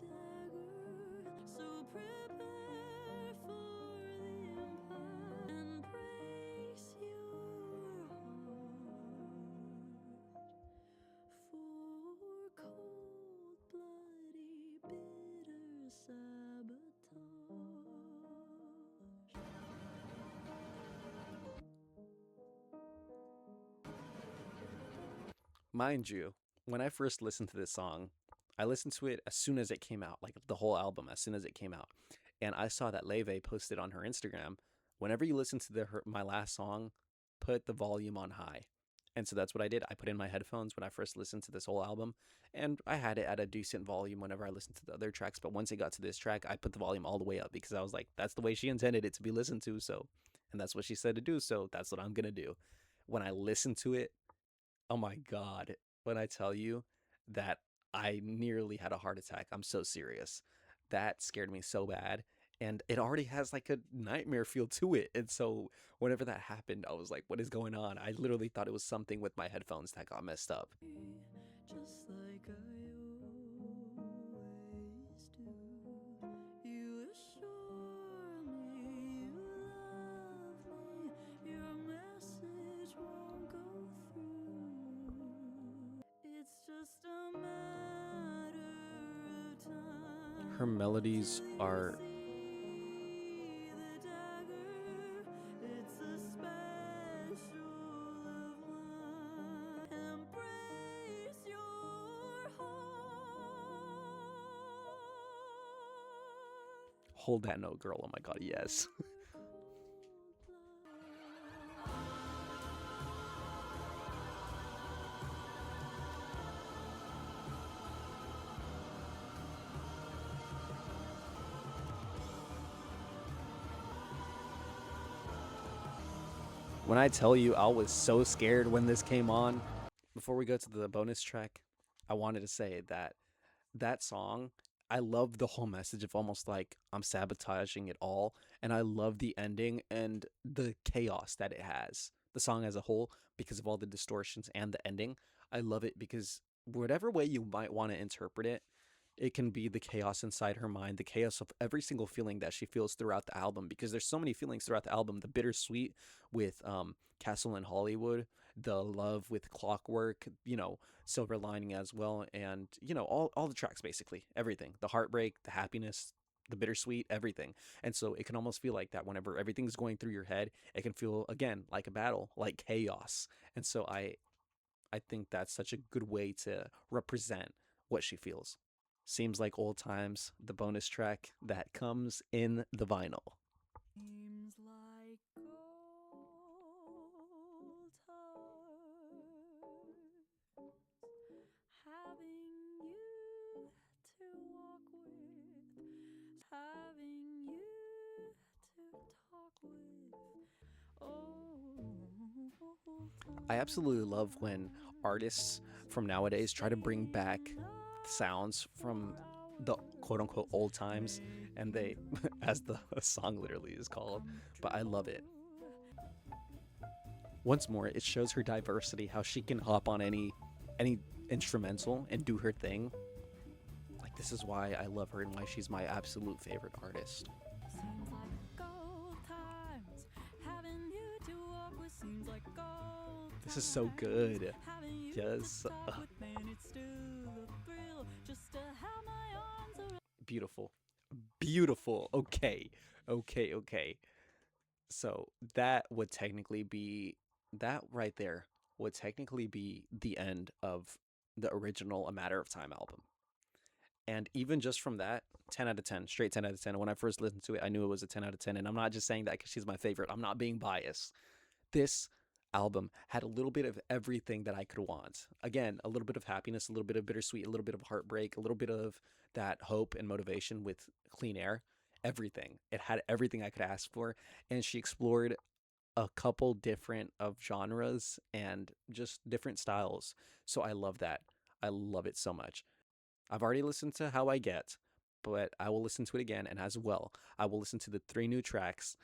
dagger, so prepare for the impact and brace your heart for cold, bloody, bitter sabotage. Mind you, when I first listened to this song, I listened to it as soon as it came out, like the whole album as soon as it came out. And I saw that Laufey posted on her Instagram, whenever you listen to my last song, put the volume on high. And so that's what I did. I put in my headphones when I first listened to this whole album, and I had it at a decent volume whenever I listened to the other tracks. But once it got to this track, I put the volume all the way up because I was like, that's the way she intended it to be listened to. So, and that's what she said to do. So that's what I'm going to do. When I listened to it, oh my God. When I tell you that I nearly had a heart attack, I'm so serious. That scared me so bad. And it already has like a nightmare feel to it. And so whenever that happened, I was like, what is going on? I literally thought it was something with my headphones that got messed up. Just like I always do. You assure me you love me. Your message won't go through. It's just a matter of time. Her melodies Till you are see the dagger. It's a special of mine. Embrace your heart. hold that note, girl. Oh my God, yes. When I tell you I was so scared when this came on, before we go to the bonus track, I wanted to say that that song, I love the whole message of almost like I'm sabotaging it all. And I love the ending and the chaos that it has. The song as a whole, because of all the distortions and the ending. I love it because whatever way you might want to interpret it, it can be the chaos inside her mind, the chaos of every single feeling that she feels throughout the album. Because there's so many feelings throughout the album. The bittersweet with Castle in Hollywood, the love with Clockwork, Silver Lining as well, and all the tracks basically, everything, the heartbreak, the happiness, the bittersweet, everything. And so it can almost feel like that whenever everything's going through your head. It can feel again like a battle, like chaos. And so I think that's such a good way to represent what she feels. Seems like old times, the bonus track that comes in the vinyl. Seems like old times having you to walk with, having you to talk with. Old I absolutely love when artists from nowadays try to bring back sounds from the quote unquote old times, and they, as the song literally is called, but I love it. Once more, it shows her diversity, how she can hop on any instrumental and do her thing. Like, this is why I love her and why she's my absolute favorite artist. Seems like old times having you to walk with. Seems like old This is so good. having you Yes. to talk with. Man, it's still a thrill just to have my arms around. Beautiful. Beautiful. Okay. Okay. Okay. So that right there would technically be the end of the original A Matter of Time album. And even just from that, 10 out of 10, straight 10 out of 10. When I first listened to it, I knew it was a 10 out of 10. And I'm not just saying that because she's my favorite. I'm not being biased. This album had a little bit of everything that I could want. Again, a little bit of happiness, a little bit of bittersweet, a little bit of heartbreak, a little bit of that hope and motivation with Clean Air. Everything. It had everything I could ask for. And she explored a couple different of genres and just different styles. So I love that. I love it so much. I've already listened to How I Get, but I will listen to it again. And as well, I will listen to the 3 new tracks.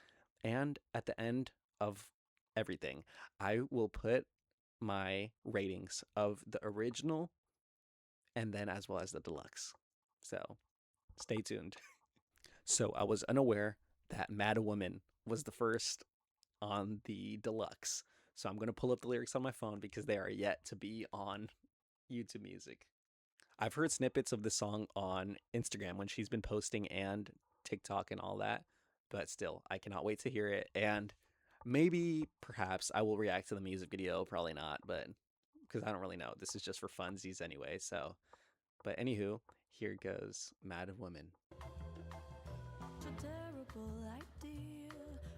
And at the end, of everything. I will put my ratings of the original and then as well as the deluxe. So stay tuned. So I was unaware that Madwoman was the first on the deluxe. So I'm going to pull up the lyrics on my phone because they are yet to be on YouTube Music. I've heard snippets of the song on Instagram when she's been posting and TikTok and all that, but still, I cannot wait to hear it. And maybe, perhaps, I will react to the music video. Probably not, but because I don't really know. This is just for funsies anyway. So, but anywho, here goes Mad Woman. A terrible idea,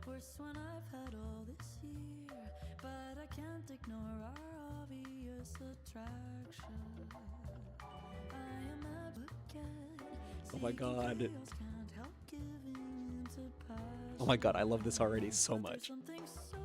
worse one I've had all this year, but I can't ignore our obvious attraction. I am advocate. Oh my god. Chaos can't help giving into passion. Oh my god, I love this already so But there's much. something so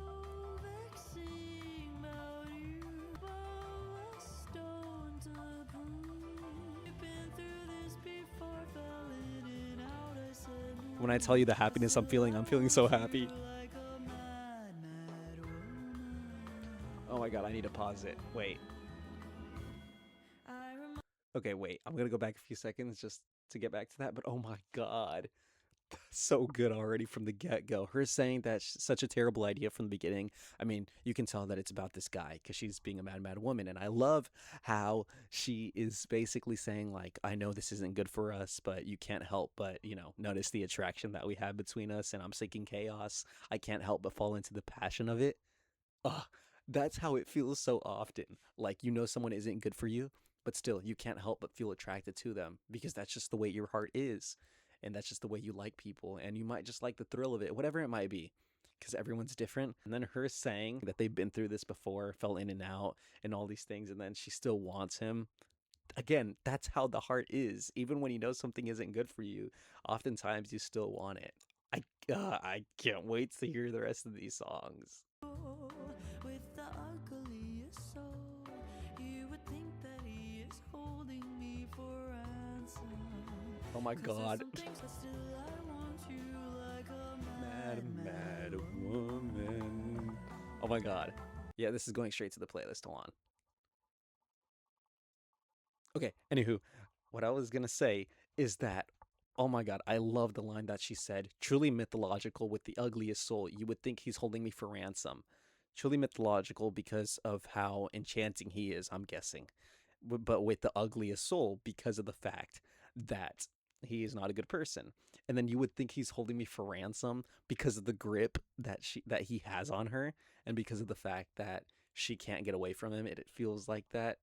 vexing about you, but a stone to prove. We've been through this before, fell in and out. I said When I tell you the happiness I'm feeling so happy. like a mad, mad woman. Oh my god, I need to pause it. Wait. I remember Okay, wait. I'm gonna go back a few seconds just to get back to that, but oh my god. So good already from the get-go. Her saying that's such a terrible idea from the beginning. I mean, you can tell that it's about this guy because she's being a mad, mad woman. And I love how she is basically saying, like, I know this isn't good for us, but you can't help but, notice the attraction that we have between us. And I'm seeking chaos. I can't help but fall into the passion of it. Ugh, that's how it feels so often. Like, someone isn't good for you, but still, you can't help but feel attracted to them because that's just the way your heart is. And that's just the way you like people. And you might just like the thrill of it, whatever it might be, because everyone's different. And then her saying that they've been through this before, fell in and out, and all these things, and then she still wants him. Again, that's how the heart is. Even when you know something isn't good for you, oftentimes you still want it. I can't wait to hear the rest of these songs. with the ugliest soul, you would think that he is holding me for ransom. Oh my 'Cause there's god. some things that still I want you like a Mad, mad, mad mad woman. Oh my god. Yeah, this is going straight to the playlist. Hold on. Okay, anywho, what I was gonna say is that, oh my god, I love the line that she said, truly mythological with the ugliest soul. You would think he's holding me for ransom. Truly mythological because of how enchanting he is, I'm guessing. But with the ugliest soul because of the fact that he is not a good person. And then you would think he's holding me for ransom because of the grip that he has on her and because of the fact that she can't get away from him. It feels like that.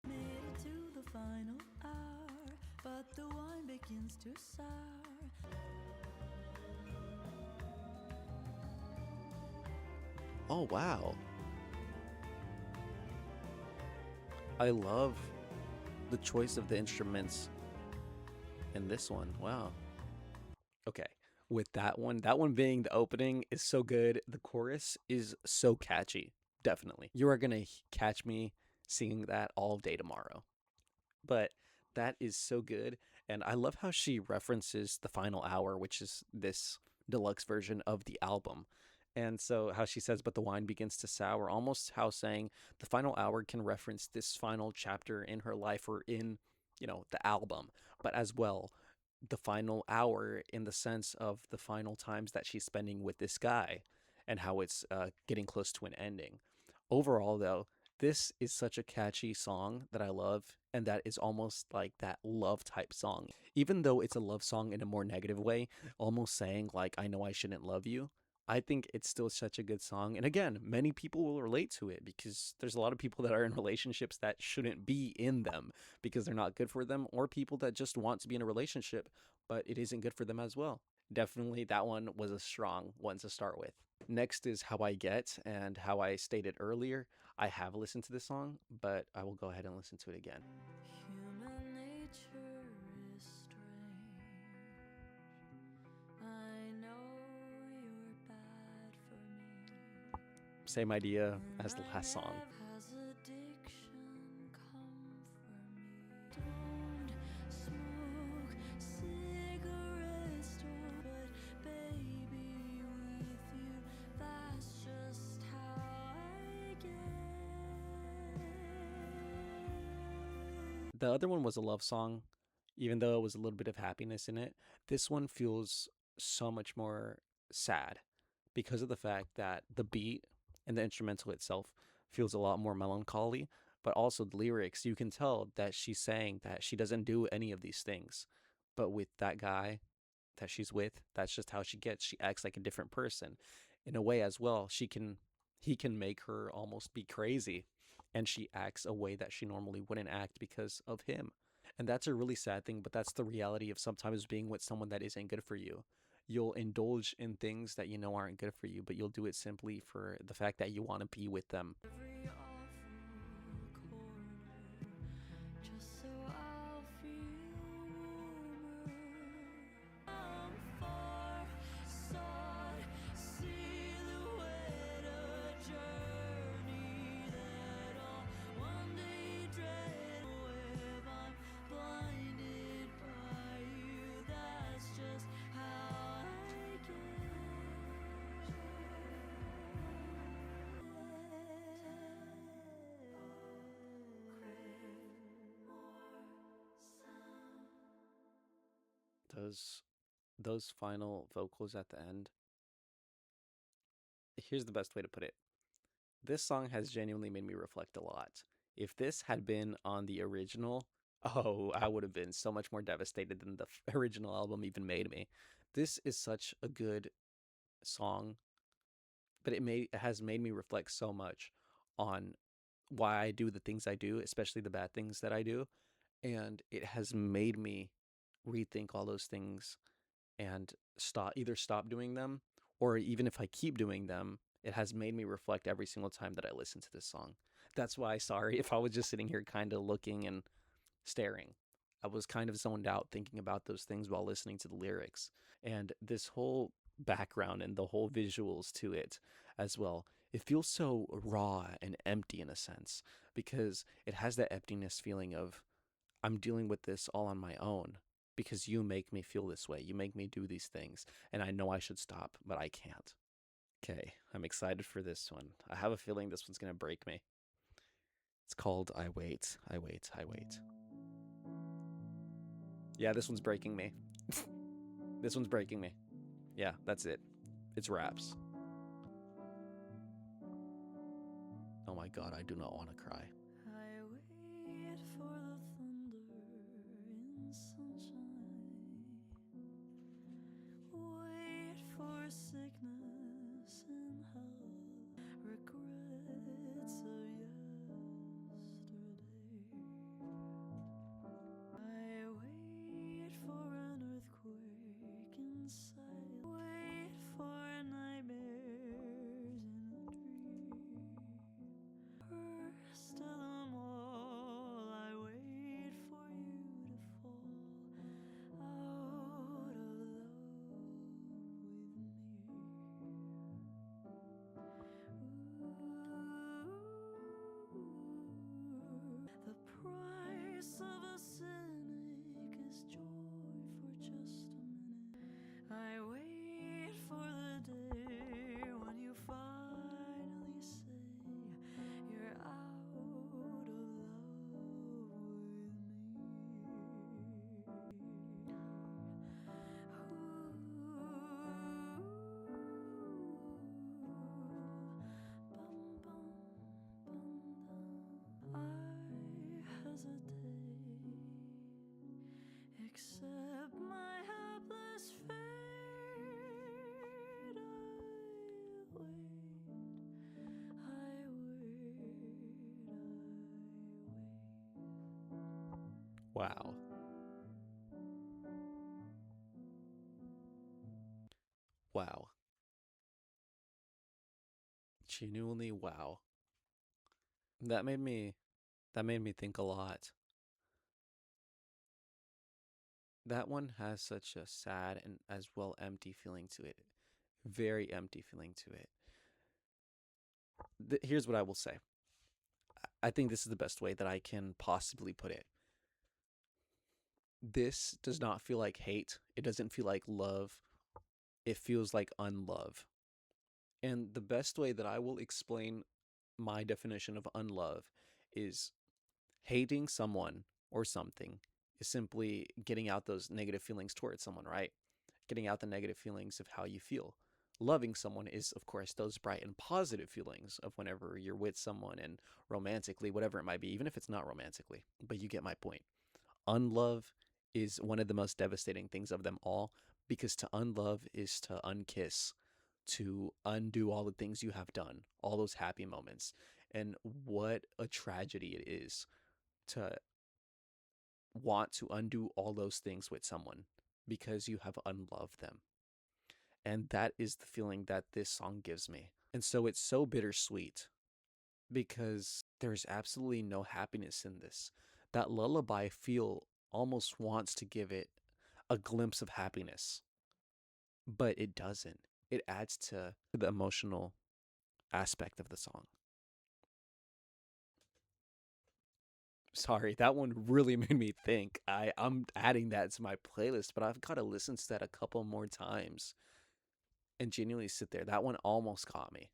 made it to the final hour, but the wine begins to sour. Oh wow. I love the choice of the instruments in this one. Wow. Okay. With that one being the opening is so good. The chorus is so catchy. Definitely. You are going to catch me singing that all day tomorrow. But that is so good. And I love how she references the final hour, which is this deluxe version of the album. And so how she says, but the wine begins to sour, almost how saying the final hour can reference this final chapter in her life or in, the album, but as well the final hour in the sense of the final times that she's spending with this guy and how it's getting close to an ending. Overall, though, this is such a catchy song that I love, and that is almost like that love type song. Even though it's a love song in a more negative way, almost saying, like, I know I shouldn't love you. I think it's still such a good song. And again, many people will relate to it because there's a lot of people that are in relationships that shouldn't be in them because they're not good for them, or people that just want to be in a relationship, but it isn't good for them as well. Definitely that one was a strong one to start with. Next is How I Get, and how I stated earlier, I have listened to this song, but I will go ahead and listen to it again. Human nature is strange. I know you're bad for me. Same idea as the last song. Has addiction come for me? Don't smoke cigarettes, but baby, with you, that's The other one was a love song, even though it was a little bit of happiness in it. This one feels so much more sad because of the fact that the beat and the instrumental itself feels a lot more melancholy, but also the lyrics, you can tell that she's saying that she doesn't do any of these things. But with that guy that she's with, that's just how she gets. She acts like a different person. In a way as well, she can he can make her almost be crazy, and she acts a way that she normally wouldn't act because of him. And that's a really sad thing, but that's the reality of sometimes being with someone that isn't good for you. You'll indulge in things that you know aren't good for you, but you'll do it simply for the fact that you want to be with them. Every awful corner, just so I'll feel warmer. I'm far sought, silhouette, a journey that I'll one day dread. Oh, if I'm blinded by you, that's just how I get. Those those final vocals at the end. Here's the best way to put it. This song has genuinely made me reflect a lot. If this had been on the original, oh, I would have been so much more devastated than the original album even made me. This is such a good song, but it has made me reflect so much on why I do the things I do, especially the bad things that I do, and it has made me rethink all those things and stop doing them, or even if I keep doing them, it has made me reflect every single time that I listen to this song. That's why, sorry if I was just sitting here kind of looking and staring. I was kind of zoned out thinking about those things while listening to the lyrics. And this whole background and the whole visuals to it as well. It feels so raw and empty in a sense because it has that emptiness feeling of I'm dealing with this all on my own because you make me feel this way. You make me do these things. And I know I should stop, but I can't. Okay, I'm excited for this one. I have a feeling this one's going to break me. It's called I Wait, I Wait, I Wait. Yeah, this one's breaking me. This one's breaking me. Yeah, that's it. It's raps. Oh my god, I do not want to cry. I wait for the thunder in sunshine. Wait for sickness in hell. Regrets of yesterday. I wait for an earthquake inside. Wait for nightmares in a dream. First of them all, I wait for you to fall out of love with me. The price of a cynic is joy for just a minute. I wait for the day when you finally say you're out of love with me. I hesitate, accept my hapless fate. I wait. Wow. Wow. Genuinely wow. That made me think a lot. That one has such a sad and as well empty feeling to it. Very empty feeling to it. Here's what I will say. I think this is the best way that I can possibly put it. This does not feel like hate. It doesn't feel like love. It feels like unlove. And the best way that I will explain my definition of unlove is hating someone or something is simply getting out those negative feelings towards someone, right? Getting out the negative feelings of how you feel. Loving someone is, of course, those bright and positive feelings of whenever you're with someone and romantically, whatever it might be, even if it's not romantically. But you get my point. Unlove is one of the most devastating things of them all because to unlove is to unkiss, to undo all the things you have done, all those happy moments. And what a tragedy it is to want to undo all those things with someone because you have unloved them. And that is the feeling that this song gives me. And so it's so bittersweet because there's absolutely no happiness in this. That lullaby I feel almost wants to give it a glimpse of happiness, but it doesn't. It adds to the emotional aspect of the song. Sorry, that one really made me think. I'm adding that to my playlist, but I've got to listen to that a couple more times and genuinely sit there. That one almost caught me.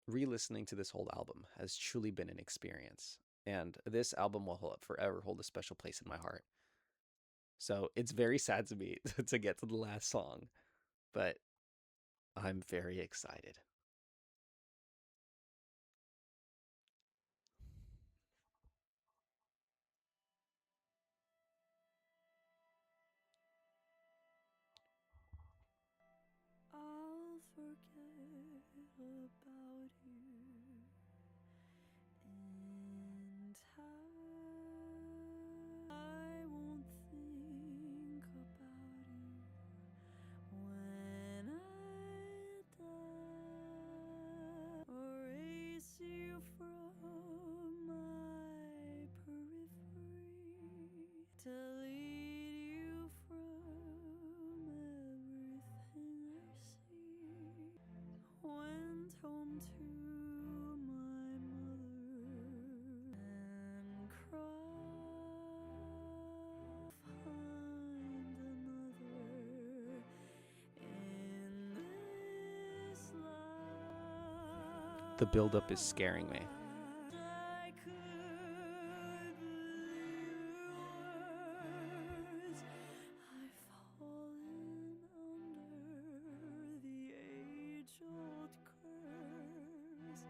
Re-listening to this whole album has truly been an experience, and this album will forever hold a special place in my heart. So it's very sad to me to get to the last song, but I'm very excited. I'll forget about you in time. I won't think about you when I die. Erase you from my periphery. Delete you from everything I see. Went home to my mother and cried. Find another in this The buildup is scaring me. life. I could believe words. I've fallen under the age-old curse.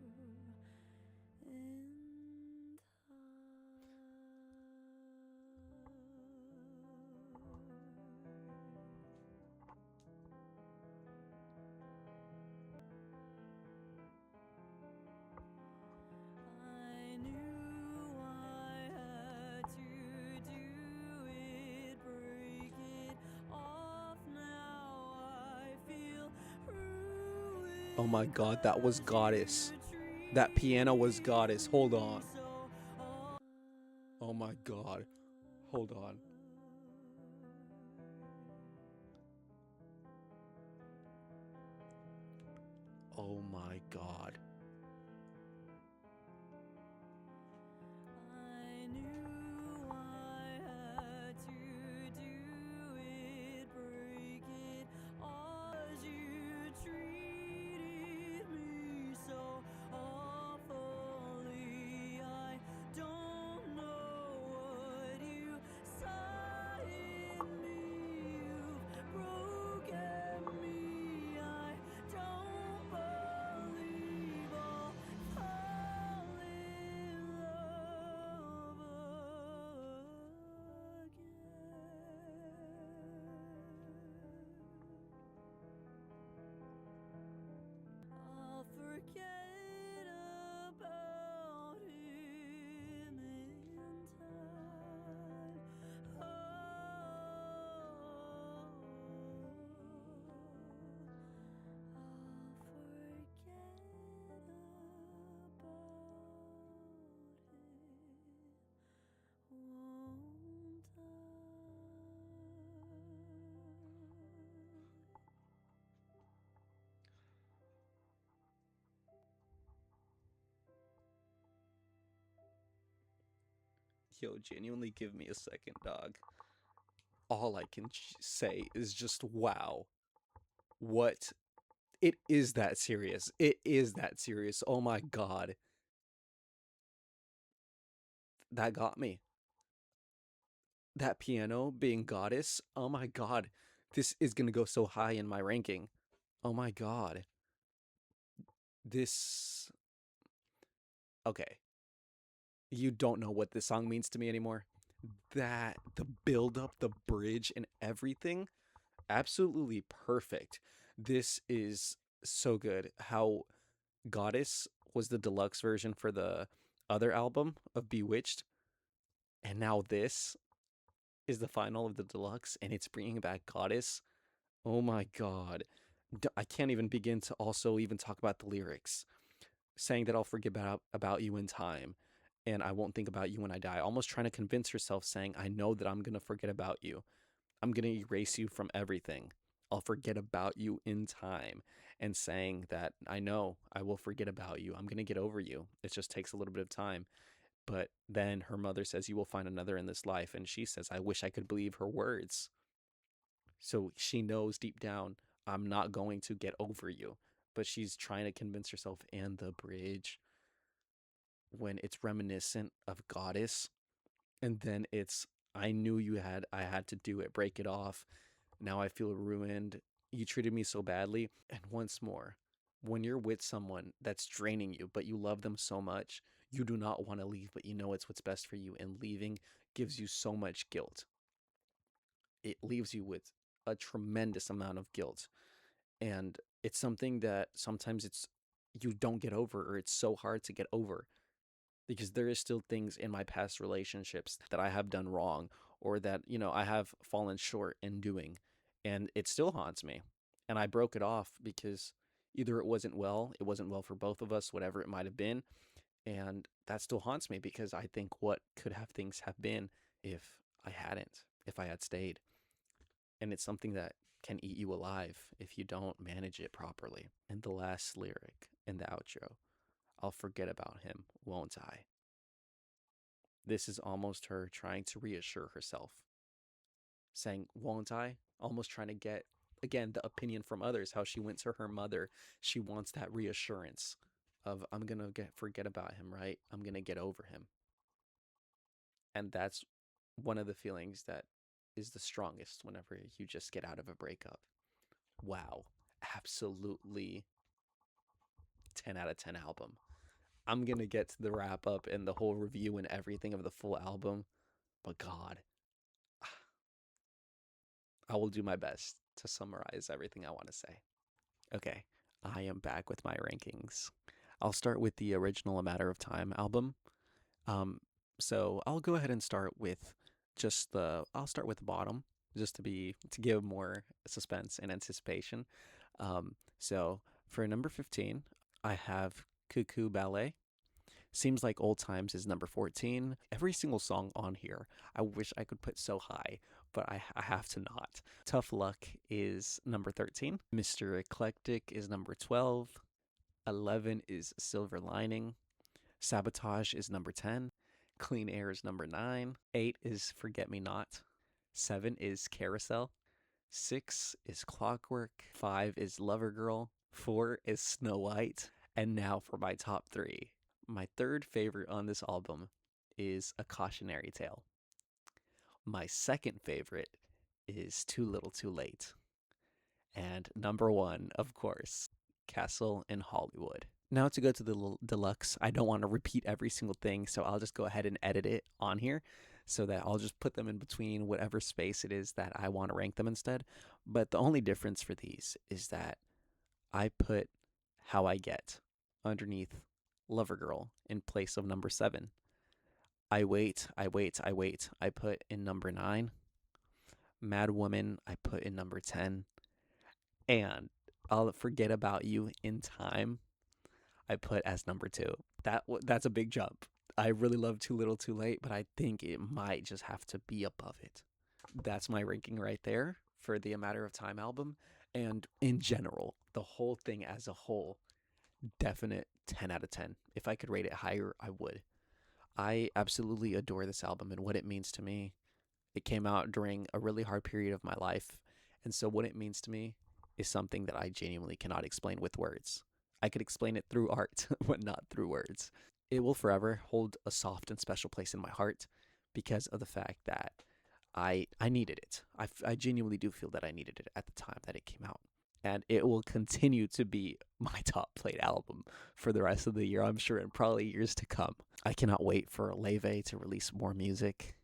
Forget about you in I knew I had to do it, break it off. Now I feel ruined. Oh my god, that was Goddess. That piano was Goddess. Hold on. Oh my god. Hold on. Oh my god. I knew I had to do it, break it all. You treated me so awfully. I don't know what you saw in me. You've broken me. I don't believe I'll fall in love again. I'll forget about him in time. I'll forget about him, won't Yo, genuinely give me a second, dog. All I can say is just wow. What? It is that serious. It is that serious. Oh my god. that got me. That piano being goddess. Oh my god. This is going to go so high in my ranking. Oh my god. This okay. You don't know what this song means to me anymore. That the build up, the bridge and everything, absolutely perfect. This is so good. How Goddess was the deluxe version for the other album of Bewitched, and now this is the final of the deluxe, and it's bringing back Goddess. Oh my god. I can't even begin to also even talk about the lyrics. Saying that I'll forget about you in time and I won't think about you when I die. Almost trying to convince herself, saying, I know that I'm going to forget about you. I'm going to erase you from everything. I'll forget about you in time. And saying that I know I will forget about you. I'm going to get over you. It just takes a little bit of time. But then her mother says, you will find another in this life. And she says, I wish I could believe her words. So she knows deep down, I'm not going to get over you. But she's trying to convince herself. And the bridge, when it's reminiscent of Goddess, and then it's I knew I had to do it, break it off. Now I feel ruined. You treated me so badly. And once more, when you're with someone that's draining you, but you love them so much, you do not want to leave, but you know it's what's best for you, and leaving gives you so much guilt. It leaves you with a tremendous amount of guilt. And it's something that sometimes it's you don't get over, or it's so hard to get over, because there is still things in my past relationships that I have done wrong, or that, I have fallen short in doing, and it still haunts me. And I broke it off because either it wasn't well for both of us, whatever it might have been, and that still haunts me because I think what could have things have been if if I had stayed. And it's something that can eat you alive if you don't manage it properly. And the last lyric in the outro, I'll forget about him, won't I? This is almost her trying to reassure herself, saying, won't I? Almost trying to get, again, the opinion from others, how she went to her mother. She wants that reassurance of, I'm going to forget about him, right? I'm going to get over him. And that's one of the feelings that is the strongest whenever you just get out of a breakup. Wow. Absolutely 10 out of 10 album. I'm going to get to the wrap up and the whole review and everything of the full album. But God, I will do my best to summarize everything I want to say. Okay, I am back with my rankings. I'll start with the original A Matter of Time album. Um, so I'll go ahead and start with I'll start with the bottom, just to give more suspense and anticipation. So for number 15, I have Cuckoo Ballet. Seems Like Old Times is number 14. Every single song on here, I wish I could put so high, but I have to not. Tough Luck is number 13. Mr. Eclectic is number 12. 11 is Silver Lining. Sabotage is number 10. Clean Air is number 9. 8 is Forget Me Not. 7 is Carousel. 6 is Clockwork. 5 is Lover Girl. 4 is Snow White. And now for my top 3. My third favorite on this album is A Cautionary Tale. My second favorite is Too Little Too Late. And number 1, of course, Castle in Hollywood. Now to go to the deluxe, I don't want to repeat every single thing, so I'll just go ahead and edit it on here so that I'll just put them in between whatever space it is that I want to rank them instead. But the only difference for these is that I put How I Get underneath Lover Girl in place of number 7. I Wait, I Wait, I Wait, I put in number 9. Madwoman, I put in number 10. And I'll Forget About You in Time, I put as number 2. That's a big jump. I really love Too Little Too Late, but I think it might just have to be above it. That's my ranking right there for the A Matter of Time album. And in general, the whole thing as a whole, definite 10 out of 10. If I could rate it higher, I would. I absolutely adore this album and what it means to me. It came out during a really hard period of my life. And so what it means to me is something that I genuinely cannot explain with words. I could explain it through art, but not through words. it will forever hold a soft and special place in my heart because of the fact that I needed it. I genuinely do feel that I needed it at the time that it came out. And it will continue to be my top played album for the rest of the year, I'm sure, and probably years to come. I cannot wait for Laufey to release more music.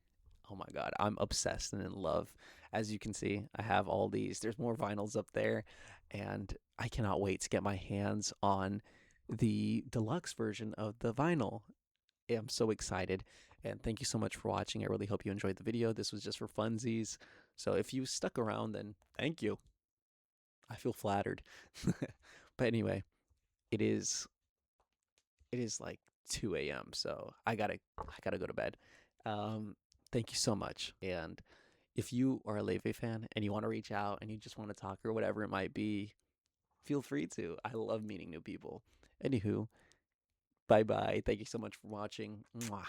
Oh my god, I'm obsessed and in love. As you can see, I have all these. There's more vinyls up there, and I cannot wait to get my hands on the deluxe version of the vinyl. I'm so excited. And thank you so much for watching. I really hope you enjoyed the video. This was just for funsies. So if you stuck around, then thank you. I feel flattered. But anyway, it is like 2 a.m. So I gotta go to bed. Um, Thank you so much. And if you are a Laufey fan and you want to reach out and you just want to talk or whatever it might be, feel free to. I love meeting new people. Anywho, bye bye. Thank you so much for watching. Mwah.